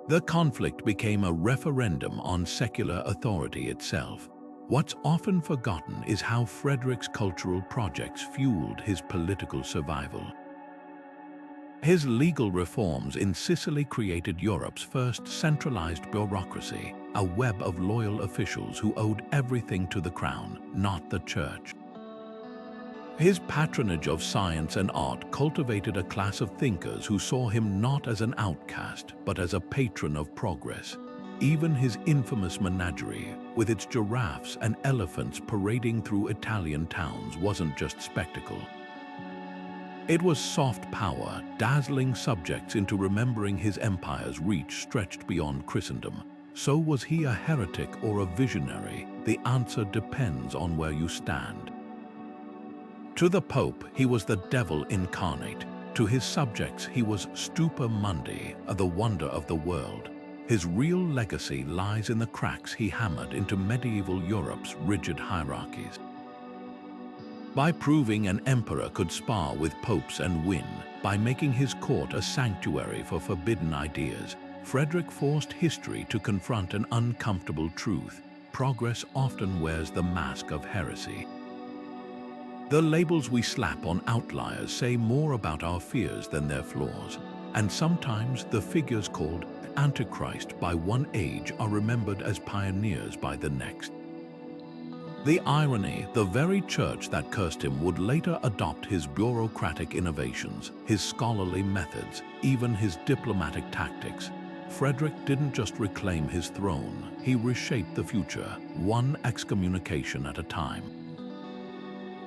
The conflict became a referendum on secular authority itself. What's often forgotten is how Frederick's cultural projects fueled his political survival. His legal reforms in Sicily created Europe's first centralized bureaucracy, a web of loyal officials who owed everything to the crown, not the church. His patronage of science and art cultivated a class of thinkers who saw him not as an outcast, but as a patron of progress. Even his infamous menagerie, with its giraffes and elephants parading through Italian towns, wasn't just spectacle. It was soft power, dazzling subjects into remembering his empire's reach stretched beyond Christendom. So was he a heretic or a visionary? The answer depends on where you stand. To the Pope, he was the devil incarnate. To his subjects, he was Stupa Mundi, the wonder of the world. His real legacy lies in the cracks he hammered into medieval Europe's rigid hierarchies. By proving an emperor could spar with popes and win, by making his court a sanctuary for forbidden ideas, Frederick forced history to confront an uncomfortable truth. Progress often wears the mask of heresy. The labels we slap on outliers say more about our fears than their flaws, and sometimes the figures called Antichrist by one age are remembered as pioneers by the next. The irony, the very church that cursed him would later adopt his bureaucratic innovations, his scholarly methods, even his diplomatic tactics. Frederick didn't just reclaim his throne, he reshaped the future, one excommunication at a time.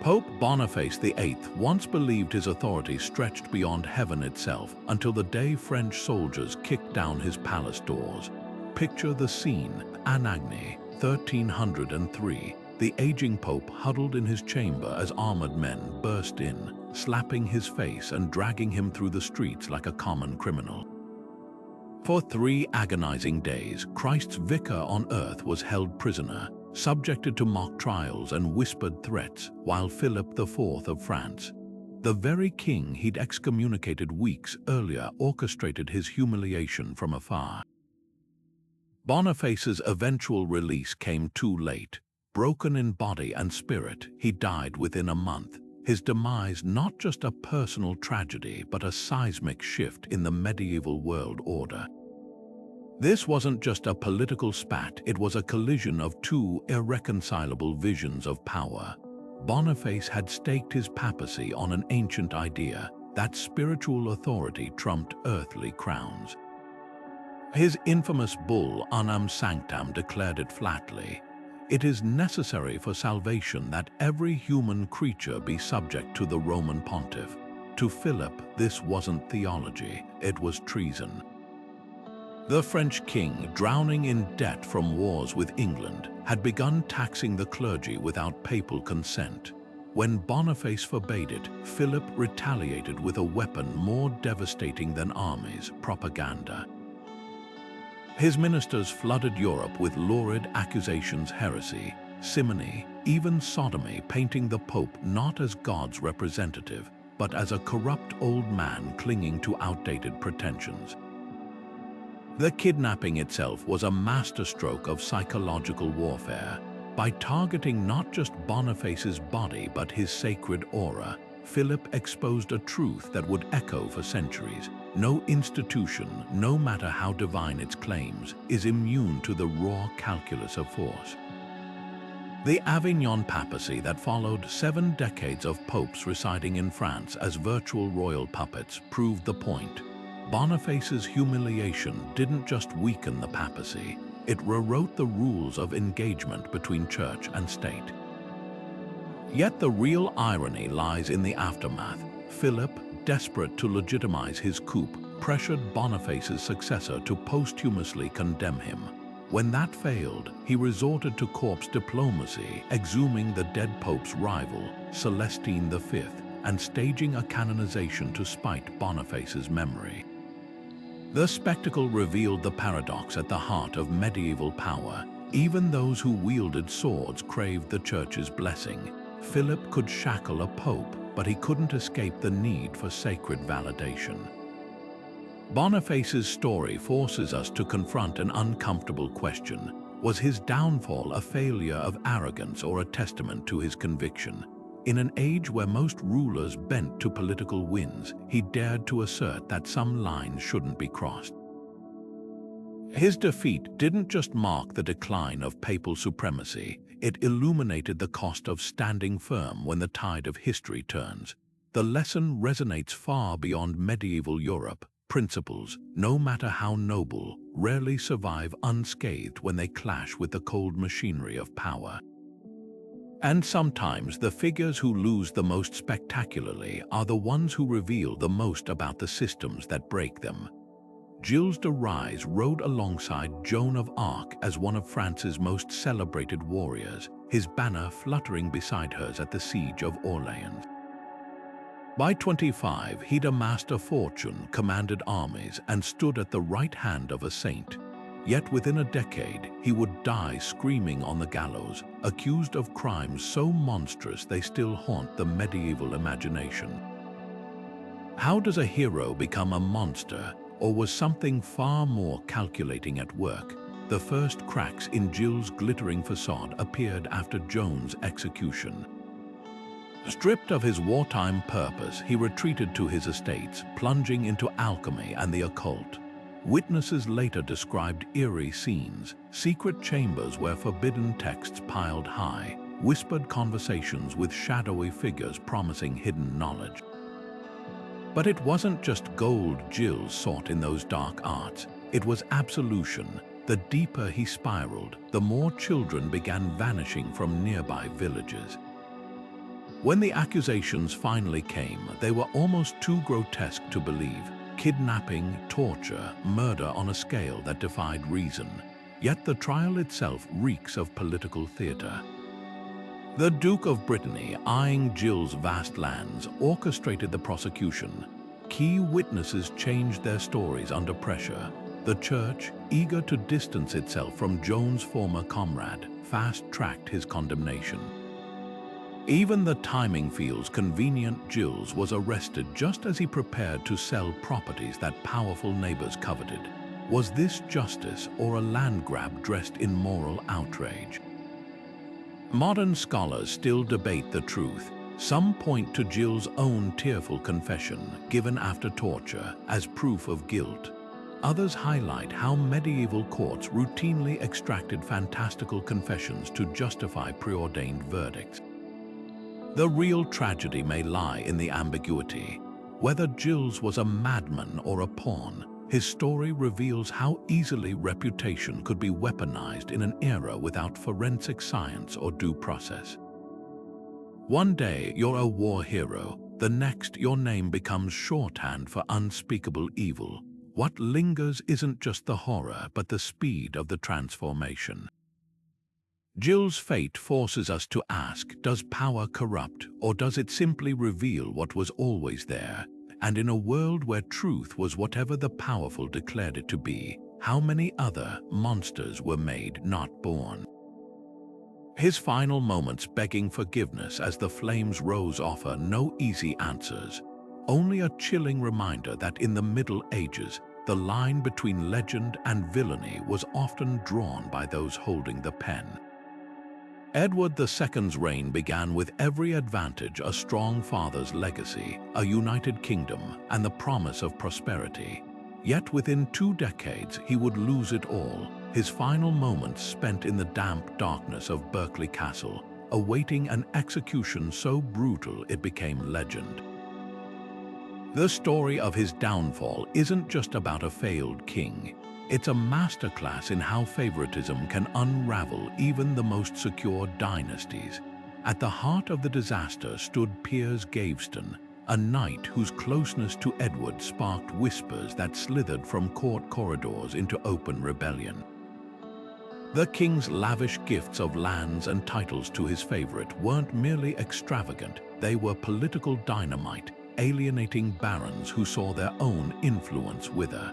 Pope Boniface VIII once believed his authority stretched beyond heaven itself until the day French soldiers kicked down his palace doors. Picture the scene, Anagni, 1303. The aging pope huddled in his chamber as armored men burst in, slapping his face and dragging him through the streets like a common criminal. For 3 agonizing days, Christ's vicar on earth was held prisoner, subjected to mock trials and whispered threats, while Philip IV of France, the very king he'd excommunicated weeks earlier, orchestrated his humiliation from afar. Boniface's eventual release came too late. Broken in body and spirit, he died within a month. His demise not just a personal tragedy, but a seismic shift in the medieval world order. This wasn't just a political spat, it was a collision of 2 irreconcilable visions of power. Boniface had staked his papacy on an ancient idea, that spiritual authority trumped earthly crowns. His infamous bull Unam Sanctam declared it flatly: "It is necessary for salvation that every human creature be subject to the Roman pontiff." To Philip, this wasn't theology, it was treason. The French king, drowning in debt from wars with England, had begun taxing the clergy without papal consent. When Boniface forbade it, Philip retaliated with a weapon more devastating than armies: propaganda. His ministers flooded Europe with lurid accusations, heresy, simony, even sodomy, painting the Pope not as God's representative, but as a corrupt old man clinging to outdated pretensions. The kidnapping itself was a masterstroke of psychological warfare. By targeting not just Boniface's body but his sacred aura, Philip exposed a truth that would echo for centuries. No institution, no matter how divine its claims, is immune to the raw calculus of force. The Avignon papacy that followed 7 decades of popes residing in France as virtual royal puppets proved the point. Boniface's humiliation didn't just weaken the papacy, it rewrote the rules of engagement between church and state. Yet the real irony lies in the aftermath. Philip, desperate to legitimize his coup, pressured Boniface's successor to posthumously condemn him. When that failed, he resorted to corpse diplomacy, exhuming the dead pope's rival, Celestine V, and staging a canonization to spite Boniface's memory. The spectacle revealed the paradox at the heart of medieval power. Even those who wielded swords craved the church's blessing. Philip could shackle a pope, but he couldn't escape the need for sacred validation. Boniface's story forces us to confront an uncomfortable question. Was his downfall a failure of arrogance or a testament to his conviction? In an age where most rulers bent to political wins, he dared to assert that some lines shouldn't be crossed. His defeat didn't just mark the decline of papal supremacy, it illuminated the cost of standing firm when the tide of history turns. The lesson resonates far beyond medieval Europe. Principles, no matter how noble, rarely survive unscathed when they clash with the cold machinery of power. And sometimes the figures who lose the most spectacularly are the ones who reveal the most about the systems that break them. Gilles de Rais rode alongside Joan of Arc as one of France's most celebrated warriors, his banner fluttering beside hers at the siege of Orleans. By 25, he'd amassed a fortune, commanded armies, and stood at the right hand of a saint. Yet within a decade, he would die screaming on the gallows, accused of crimes so monstrous they still haunt the medieval imagination. How does a hero become a monster, or was something far more calculating at work? The first cracks in Jill's glittering facade appeared after Joan's execution. Stripped of his wartime purpose, he retreated to his estates, plunging into alchemy and the occult. Witnesses later described eerie scenes, secret chambers where forbidden texts piled high, whispered conversations with shadowy figures promising hidden knowledge. But it wasn't just gold Jill sought in those dark arts, it was absolution. The deeper he spiraled, the more children began vanishing from nearby villages. When the accusations finally came, they were almost too grotesque to believe. Kidnapping, torture, murder on a scale that defied reason. Yet the trial itself reeks of political theater. The Duke of Brittany, eyeing Jill's vast lands, orchestrated the prosecution. Key witnesses changed their stories under pressure. The church, eager to distance itself from Joan's former comrade, fast-tracked his condemnation. Even the timing feels convenient. Jill's was arrested just as he prepared to sell properties that powerful neighbors coveted. Was this justice or a land grab dressed in moral outrage? Modern scholars still debate the truth. Some point to Jill's own tearful confession, given after torture, as proof of guilt. Others highlight how medieval courts routinely extracted fantastical confessions to justify preordained verdicts. The real tragedy may lie in the ambiguity. Whether Jill's was a madman or a pawn, his story reveals how easily reputation could be weaponized in an era without forensic science or due process. One day you're a war hero, the next your name becomes shorthand for unspeakable evil. What lingers isn't just the horror, but the speed of the transformation. Jill's fate forces us to ask, does power corrupt, or does it simply reveal what was always there? And in a world where truth was whatever the powerful declared it to be, how many other monsters were made, not born? His final moments begging forgiveness as the flames rose offer no easy answers, only a chilling reminder that in the Middle Ages, the line between legend and villainy was often drawn by those holding the pen. Edward II's reign began with every advantage: a strong father's legacy, a united kingdom, and the promise of prosperity. Yet within 2 decades, he would lose it all, his final moments spent in the damp darkness of Berkeley Castle, awaiting an execution so brutal it became legend. The story of his downfall isn't just about a failed king. It's a masterclass in how favoritism can unravel even the most secure dynasties. At the heart of the disaster stood Piers Gaveston, a knight whose closeness to Edward sparked whispers that slithered from court corridors into open rebellion. The king's lavish gifts of lands and titles to his favorite weren't merely extravagant, they were political dynamite, alienating barons who saw their own influence wither.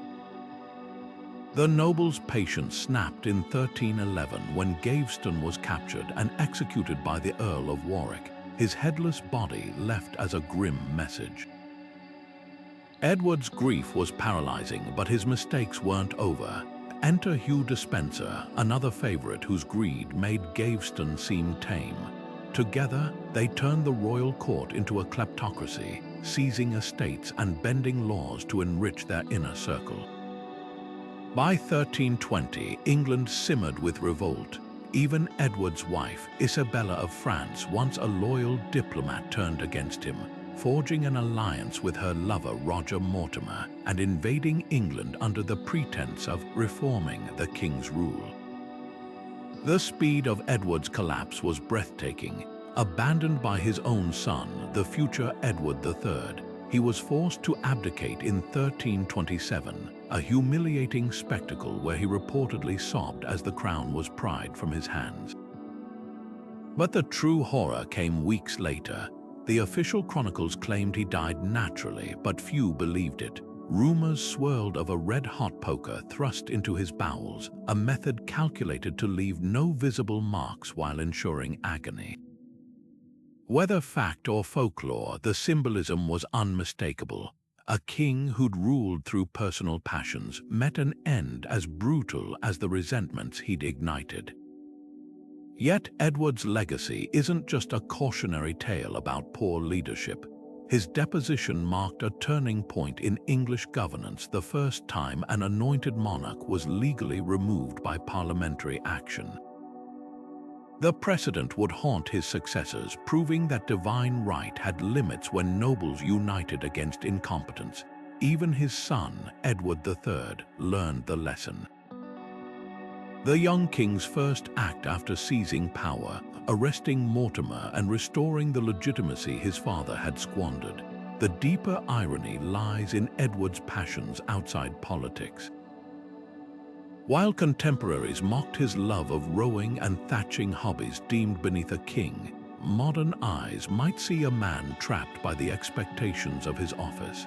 The noble's patience snapped in 1311 when Gaveston was captured and executed by the Earl of Warwick, his headless body left as a grim message. Edward's grief was paralyzing, but his mistakes weren't over. Enter Hugh Despenser, another favorite whose greed made Gaveston seem tame. Together, they turned the royal court into a kleptocracy, seizing estates and bending laws to enrich their inner circle. By 1320, England simmered with revolt. Even Edward's wife, Isabella of France, once a loyal diplomat, turned against him, forging an alliance with her lover Roger Mortimer and invading England under the pretense of reforming the king's rule. The speed of Edward's collapse was breathtaking. Abandoned by his own son, the future Edward III, he was forced to abdicate in 1327, a humiliating spectacle where he reportedly sobbed as the crown was pried from his hands. But the true horror came weeks later. The official chronicles claimed he died naturally, but few believed it. rumors swirled of a red-hot poker thrust into his bowels, a method calculated to leave no visible marks while ensuring agony. Whether fact or folklore, the symbolism was unmistakable. A king who'd ruled through personal passions met an end as brutal as the resentments he'd ignited. Yet Edward's legacy isn't just a cautionary tale about poor leadership. His deposition marked a turning point in English governance, the first time an anointed monarch was legally removed by parliamentary action. The precedent would haunt his successors, proving that divine right had limits when nobles united against incompetence. Even his son, Edward III, learned the lesson. The young king's first act after seizing power, arresting Mortimer and restoring the legitimacy his father had squandered. The deeper irony lies in Edward's passions outside politics. While contemporaries mocked his love of rowing and thatching hobbies deemed beneath a king, modern eyes might see a man trapped by the expectations of his office.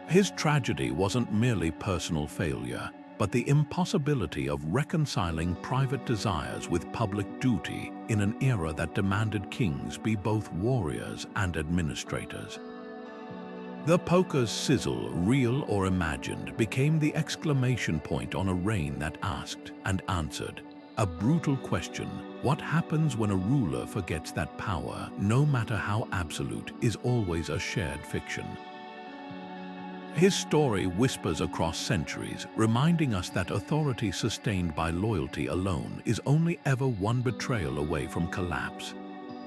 His tragedy wasn't merely personal failure, but the impossibility of reconciling private desires with public duty in an era that demanded kings be both warriors and administrators. The poker's sizzle, real or imagined, became the exclamation point on a reign that asked and answered a brutal question: what happens when a ruler forgets that power, no matter how absolute, is always a shared fiction? His story whispers across centuries, reminding us that authority sustained by loyalty alone is only ever one betrayal away from collapse.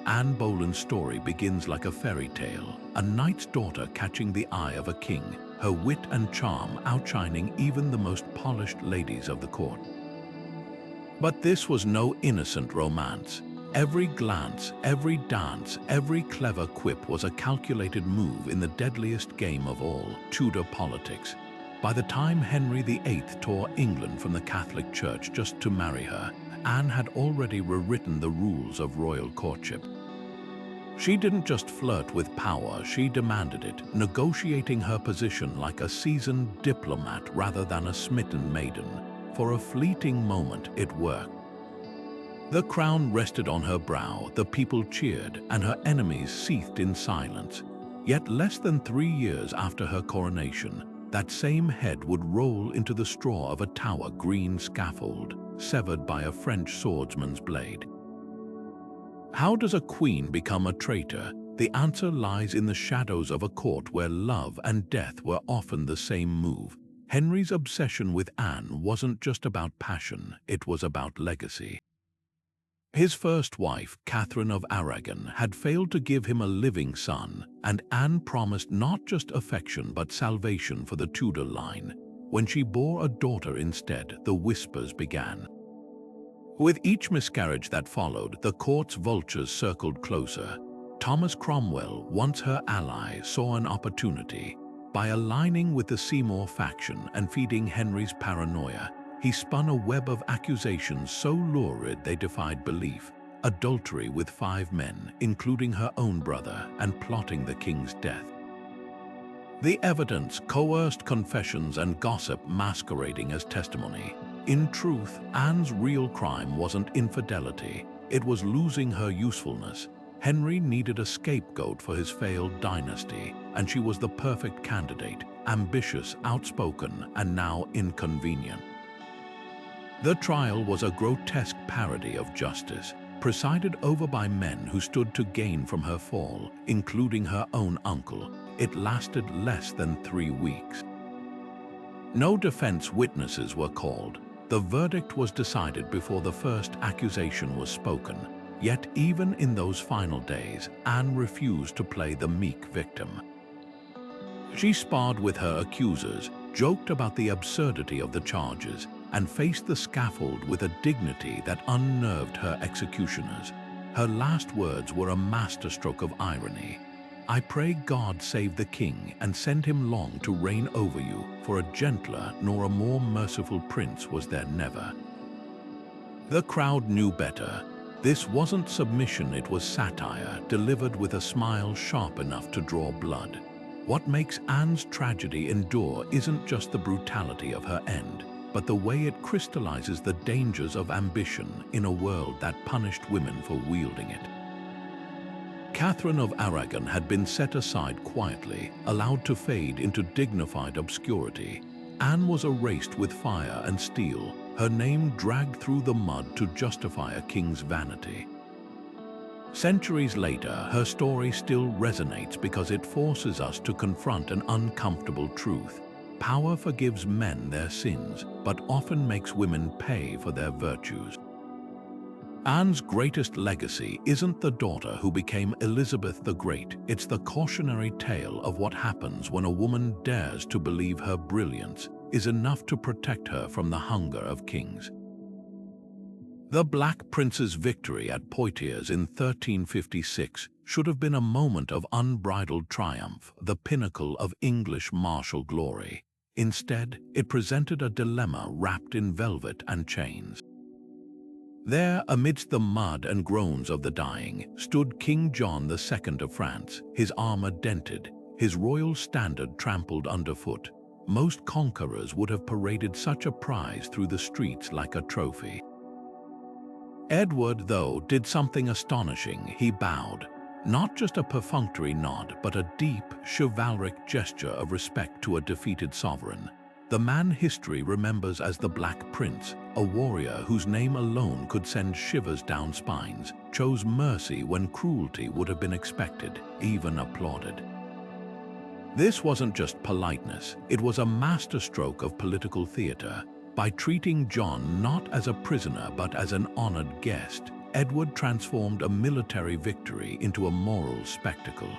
Anne Boleyn's story begins like a fairy tale, a knight's daughter catching the eye of a king, her wit and charm outshining even the most polished ladies of the court. But this was no innocent romance. Every glance, every dance, every clever quip was a calculated move in the deadliest game of all, Tudor politics. By the time Henry VIII tore England from the Catholic Church just to marry her, Anne had already rewritten the rules of royal courtship. She didn't just flirt with power, she demanded it, negotiating her position like a seasoned diplomat rather than a smitten maiden. For a fleeting moment, it worked. The crown rested on her brow, the people cheered, and her enemies seethed in silence. Yet less than 3 years after her coronation, that same head would roll into the straw of a tower green scaffold, severed by a French swordsman's blade. How does a queen become a traitor? The answer lies in the shadows of a court where love and death were often the same move. Henry's obsession with Anne wasn't just about passion, it was about legacy. His first wife, Catherine of Aragon, had failed to give him a living son, and Anne promised not just affection but salvation for the Tudor line. When she bore a daughter instead, the whispers began. With each miscarriage that followed, the court's vultures circled closer. Thomas Cromwell, once her ally, saw an opportunity. By aligning with the Seymour faction and feeding Henry's paranoia, he spun a web of accusations so lurid they defied belief. Adultery with 5 men, including her own brother, and plotting the king's death. The evidence, coerced confessions and gossip masquerading as testimony. In truth, Anne's real crime wasn't infidelity, it was losing her usefulness. Henry needed a scapegoat for his failed dynasty, and she was the perfect candidate, ambitious, outspoken, and now inconvenient. The trial was a grotesque parody of justice, presided over by men who stood to gain from her fall, including her own uncle. It lasted less than 3 weeks. No defense witnesses were called. The verdict was decided before the first accusation was spoken. Yet even in those final days, Anne refused to play the meek victim. She sparred with her accusers, joked about the absurdity of the charges, and faced the scaffold with a dignity that unnerved her executioners. Her last words were a masterstroke of irony. "I pray God save the king and send him long to reign over you, for a gentler nor a more merciful prince was there never." The crowd knew better. This wasn't submission, it was satire, delivered with a smile sharp enough to draw blood. What makes Anne's tragedy endure isn't just the brutality of her end, but the way it crystallizes the dangers of ambition in a world that punished women for wielding it. Catherine of Aragon had been set aside quietly, allowed to fade into dignified obscurity. Anne was erased with fire and steel, her name dragged through the mud to justify a king's vanity. Centuries later, her story still resonates because it forces us to confront an uncomfortable truth. Power forgives men their sins, but often makes women pay for their virtues. Anne's greatest legacy isn't the daughter who became Elizabeth the Great, it's the cautionary tale of what happens when a woman dares to believe her brilliance is enough to protect her from the hunger of kings. The Black Prince's victory at Poitiers in 1356 should have been a moment of unbridled triumph, the pinnacle of English martial glory. Instead, it presented a dilemma wrapped in velvet and chains. There, amidst the mud and groans of the dying, stood King John II of France, his armor dented, his royal standard trampled underfoot. Most conquerors would have paraded such a prize through the streets like a trophy. Edward, though, did something astonishing. He bowed, not just a perfunctory nod, but a deep, chivalric gesture of respect to a defeated sovereign. The man history remembers as the Black Prince, a warrior whose name alone could send shivers down spines, chose mercy when cruelty would have been expected, even applauded. This wasn't just politeness, it was a masterstroke of political theater. By treating John not as a prisoner but as an honored guest, Edward transformed a military victory into a moral spectacle.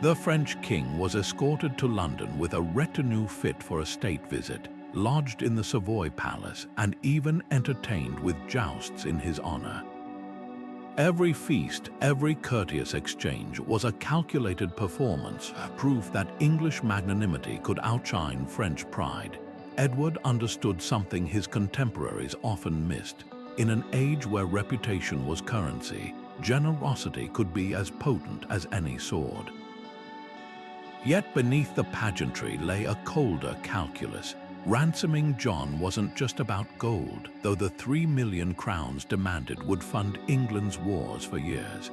The French king was escorted to London with a retinue fit for a state visit, lodged in the Savoy Palace, and even entertained with jousts in his honor. Every feast, every courteous exchange was a calculated performance, proof that English magnanimity could outshine French pride. Edward understood something his contemporaries often missed. In an age where reputation was currency, generosity could be as potent as any sword. Yet beneath the pageantry lay a colder calculus. Ransoming John wasn't just about gold, though the 3 million crowns demanded would fund England's wars for years.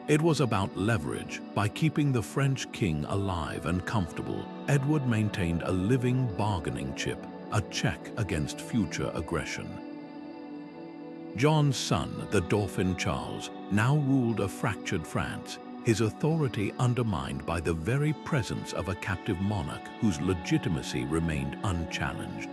It was about leverage. By keeping the French king alive and comfortable, Edward maintained a living bargaining chip, a check against future aggression. John's son, the Dauphin Charles, now ruled a fractured France, his authority undermined by the very presence of a captive monarch whose legitimacy remained unchallenged.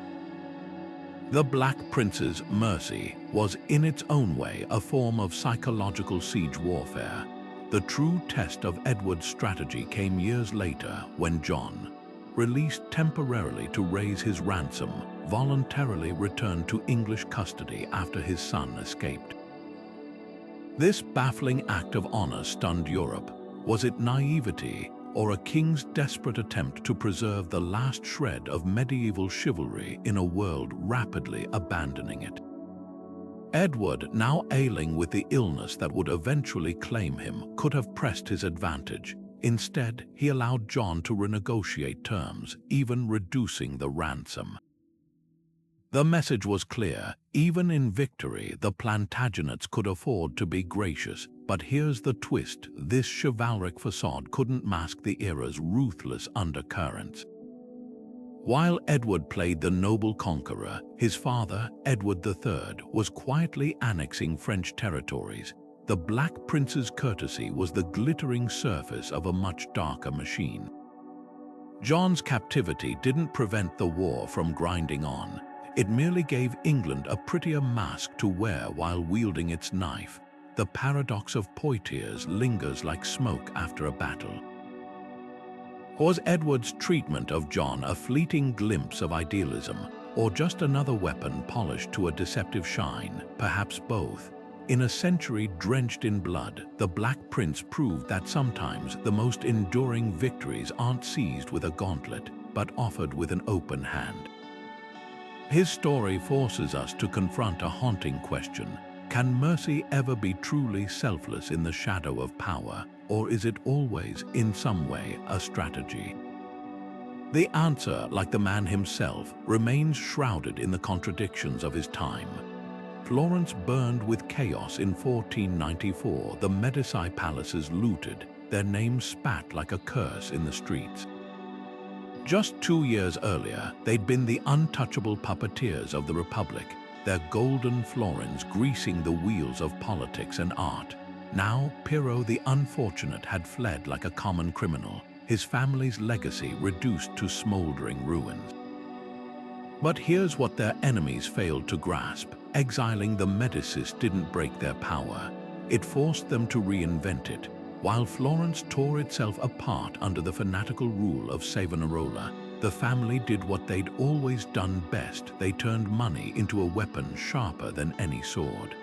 The Black Prince's mercy was in its own way a form of psychological siege warfare. The true test of Edward's strategy came years later when John, released temporarily to raise his ransom, voluntarily returned to English custody after his son escaped. This baffling act of honor stunned Europe. Was it naivety or a king's desperate attempt to preserve the last shred of medieval chivalry in a world rapidly abandoning it? Edward, now ailing with the illness that would eventually claim him, could have pressed his advantage. Instead, he allowed John to renegotiate terms, even reducing the ransom. The message was clear. Even in victory, the Plantagenets could afford to be gracious. But here's the twist. This chivalric facade couldn't mask the era's ruthless undercurrents. While Edward played the noble conqueror, his father, Edward III, was quietly annexing French territories. The Black Prince's courtesy was the glittering surface of a much darker machine. John's captivity didn't prevent the war from grinding on. It merely gave England a prettier mask to wear while wielding its knife. The paradox of Poitiers lingers like smoke after a battle. Was Edward's treatment of John a fleeting glimpse of idealism, or just another weapon polished to a deceptive shine? Perhaps both. In a century drenched in blood, the Black Prince proved that sometimes the most enduring victories aren't seized with a gauntlet, but offered with an open hand. His story forces us to confront a haunting question. Can mercy ever be truly selfless in the shadow of power? or is it always, in some way, a strategy? The answer, like the man himself, remains shrouded in the contradictions of his time. Florence burned with chaos in 1494, the Medici palaces looted, their names spat like a curse in the streets. Just 2 years earlier, they'd been the untouchable puppeteers of the Republic, their golden florins greasing the wheels of politics and art. Now, Pirro the Unfortunate had fled like a common criminal, his family's legacy reduced to smoldering ruins. But here's what their enemies failed to grasp. Exiling the Medicis didn't break their power. It forced them to reinvent it. While Florence tore itself apart under the fanatical rule of Savonarola, the family did what they'd always done best. They turned money into a weapon sharper than any sword.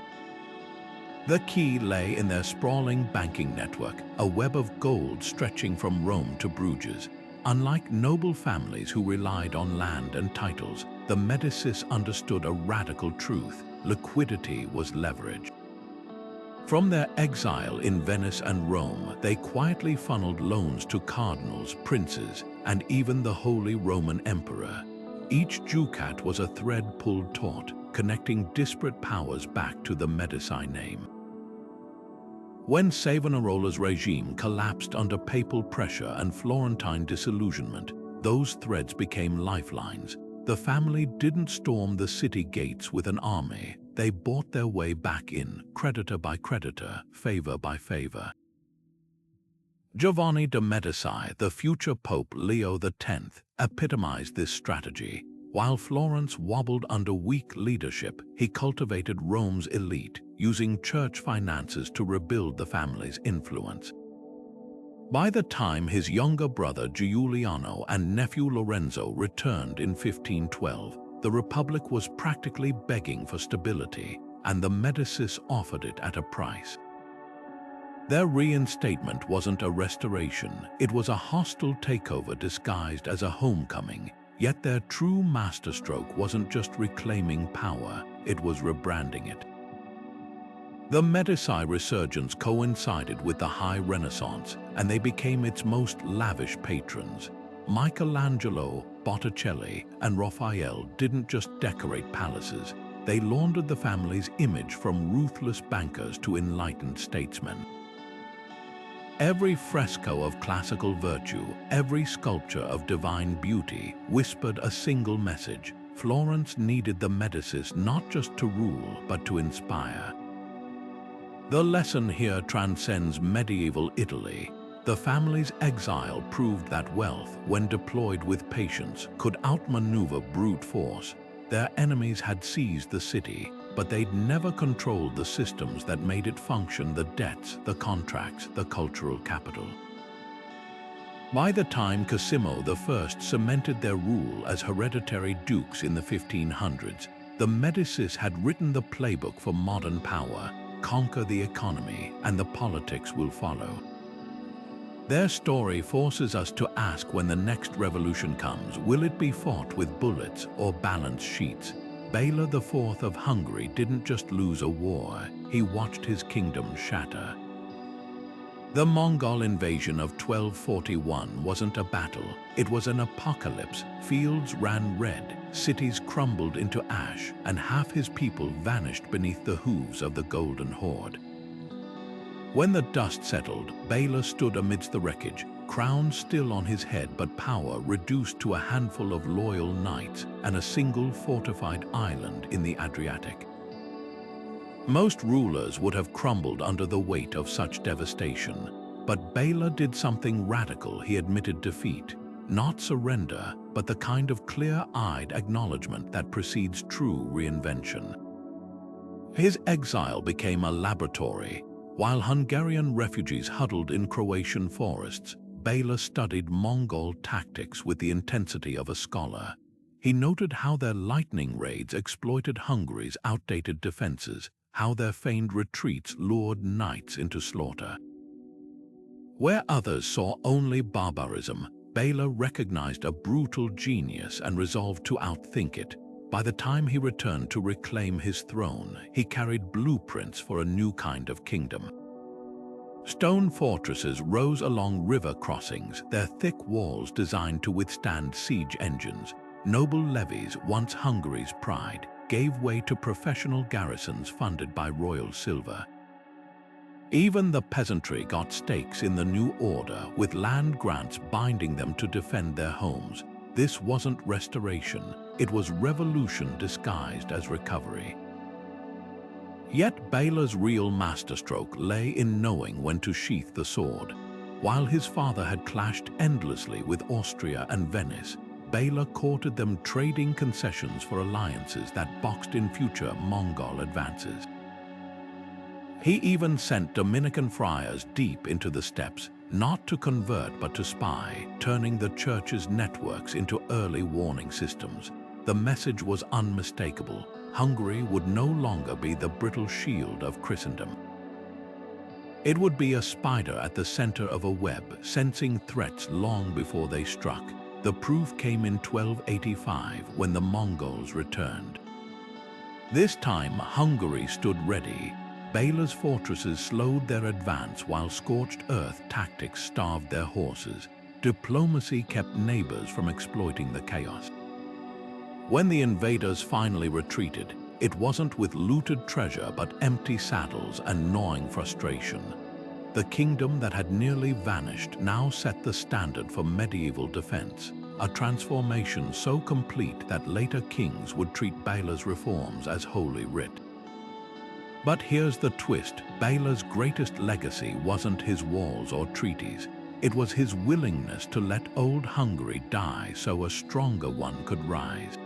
The key lay in their sprawling banking network, a web of gold stretching from Rome to Bruges. Unlike noble families who relied on land and titles, the Medicis understood a radical truth: liquidity was leverage. From their exile in Venice and Rome, they quietly funneled loans to cardinals, princes, and even the Holy Roman Emperor. Each ducat was a thread pulled taut, connecting disparate powers back to the Medici name. When Savonarola's regime collapsed under papal pressure and Florentine disillusionment, those threads became lifelines. The family didn't storm the city gates with an army. They bought their way back in, creditor by creditor, favor by favor. Giovanni de' Medici, the future Pope Leo X, epitomized this strategy. While Florence wobbled under weak leadership, he cultivated Rome's elite, using church finances to rebuild the family's influence. By the time his younger brother Giuliano and nephew Lorenzo returned in 1512, the Republic was practically begging for stability, and the Medicis offered it at a price. Their reinstatement wasn't a restoration, it was a hostile takeover disguised as a homecoming. Yet their true masterstroke wasn't just reclaiming power, it was rebranding it. The Medici resurgence coincided with the High Renaissance, and they became its most lavish patrons. Michelangelo, Botticelli, and Raphael didn't just decorate palaces, they laundered the family's image from ruthless bankers to enlightened statesmen. Every fresco of classical virtue, every sculpture of divine beauty whispered a single message: Florence needed the Medicis not just to rule, but to inspire. The lesson here transcends medieval Italy. The family's exile proved that wealth, when deployed with patience, could outmaneuver brute force. Their enemies had seized the city, but they'd never controlled the systems that made it function: the debts, the contracts, the cultural capital. By the time Cosimo I cemented their rule as hereditary dukes in the 1500s, the Medicis had written the playbook for modern power: conquer the economy, and the politics will follow. Their story forces us to ask, when the next revolution comes, will it be fought with bullets or balance sheets? Bela IV of Hungary didn't just lose a war, he watched his kingdom shatter. The Mongol invasion of 1241 wasn't a battle, it was an apocalypse. Fields ran red, cities crumbled into ash, and half his people vanished beneath the hooves of the Golden Horde. When the dust settled, Bela stood amidst the wreckage, crown still on his head but power reduced to a handful of loyal knights and a single fortified island in the Adriatic. Most rulers would have crumbled under the weight of such devastation, but Bela did something radical. He admitted defeat, not surrender, but the kind of clear-eyed acknowledgement that precedes true reinvention. His exile became a laboratory. While Hungarian refugees huddled in Croatian forests, Bela studied Mongol tactics with the intensity of a scholar. He noted how their lightning raids exploited Hungary's outdated defenses, how their feigned retreats lured knights into slaughter. Where others saw only barbarism, Bela recognized a brutal genius and resolved to outthink it. By the time he returned to reclaim his throne, he carried blueprints for a new kind of kingdom. Stone fortresses rose along river crossings, their thick walls designed to withstand siege engines. Noble levies, once Hungary's pride, gave way to professional garrisons funded by royal silver. Even the peasantry got stakes in the new order, with land grants binding them to defend their homes. This wasn't restoration, it was revolution disguised as recovery. Yet Bela's real masterstroke lay in knowing when to sheath the sword. While his father had clashed endlessly with Austria and Venice, Bela courted them, trading concessions for alliances that boxed in future Mongol advances. He even sent Dominican friars deep into the steppes, not to convert but to spy, turning the church's networks into early warning systems. The message was unmistakable. Hungary would no longer be the brittle shield of Christendom. It would be a spider at the center of a web, sensing threats long before they struck. The proof came in 1285 when the Mongols returned. This time, Hungary stood ready. Bela's fortresses slowed their advance while scorched earth tactics starved their horses. Diplomacy kept neighbors from exploiting the chaos. When the invaders finally retreated, it wasn't with looted treasure but empty saddles and gnawing frustration. The kingdom that had nearly vanished now set the standard for medieval defense, a transformation so complete that later kings would treat Bela's reforms as holy writ. But here's the twist: Bela's greatest legacy wasn't his walls or treaties. It was his willingness to let old Hungary die so a stronger one could rise.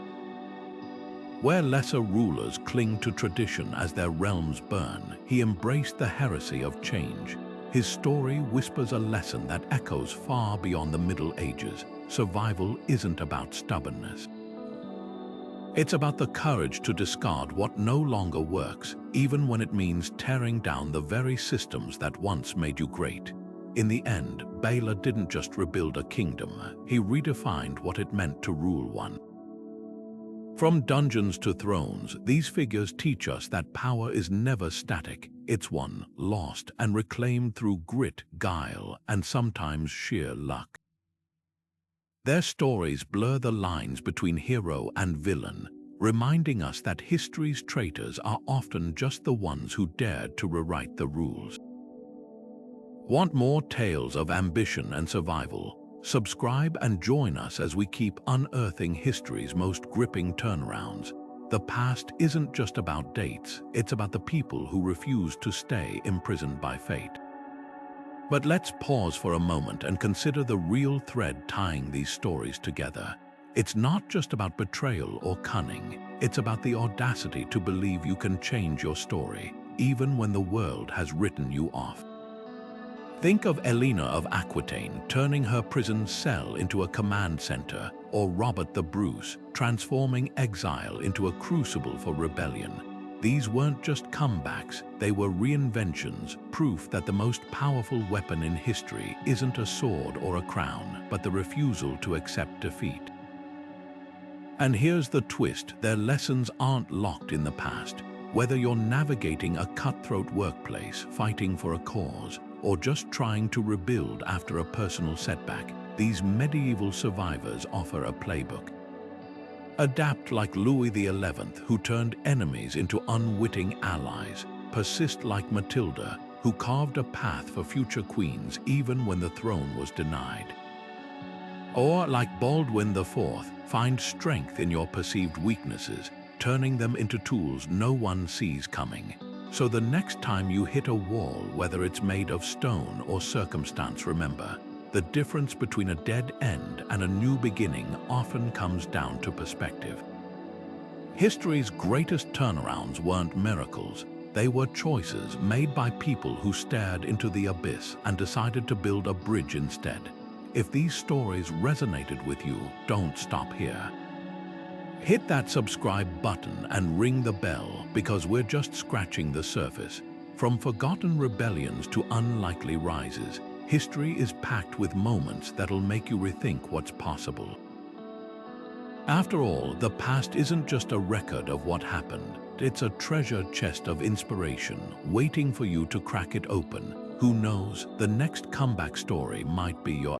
Where lesser rulers cling to tradition as their realms burn, he embraced the heresy of change. His story whispers a lesson that echoes far beyond the Middle Ages. Survival isn't about stubbornness. It's about the courage to discard what no longer works, even when it means tearing down the very systems that once made you great. In the end, Bela didn't just rebuild a kingdom, he redefined what it meant to rule one. From dungeons to thrones, these figures teach us that power is never static. It's won, lost, and reclaimed through grit, guile, and sometimes sheer luck. Their stories blur the lines between hero and villain, reminding us that history's traitors are often just the ones who dared to rewrite the rules. Want more tales of ambition and survival? Subscribe and join us as we keep unearthing history's most gripping turnarounds. The past isn't just about dates, it's about the people who refuse to stay imprisoned by fate. But let's pause for a moment and consider the real thread tying these stories together. It's not just about betrayal or cunning, it's about the audacity to believe you can change your story, even when the world has written you off. Think of Elina of Aquitaine turning her prison cell into a command center, or Robert the Bruce transforming exile into a crucible for rebellion. These weren't just comebacks, they were reinventions, proof that the most powerful weapon in history isn't a sword or a crown, but the refusal to accept defeat. And here's the twist: their lessons aren't locked in the past. Whether you're navigating a cutthroat workplace, fighting for a cause, or just trying to rebuild after a personal setback, these medieval survivors offer a playbook. Adapt like Louis XI, who turned enemies into unwitting allies. Persist like Matilda, who carved a path for future queens even when the throne was denied. Or like Baldwin IV, find strength in your perceived weaknesses, turning them into tools no one sees coming. So the next time you hit a wall, whether it's made of stone or circumstance, remember, the difference between a dead end and a new beginning often comes down to perspective. History's greatest turnarounds weren't miracles. They were choices made by people who stared into the abyss and decided to build a bridge instead. If these stories resonated with you, don't stop here. Hit that subscribe button and ring the bell, because we're just scratching the surface. From forgotten rebellions to unlikely rises, history is packed with moments that'll make you rethink what's possible. After all, the past isn't just a record of what happened. It's a treasure chest of inspiration, waiting for you to crack it open. Who knows, the next comeback story might be your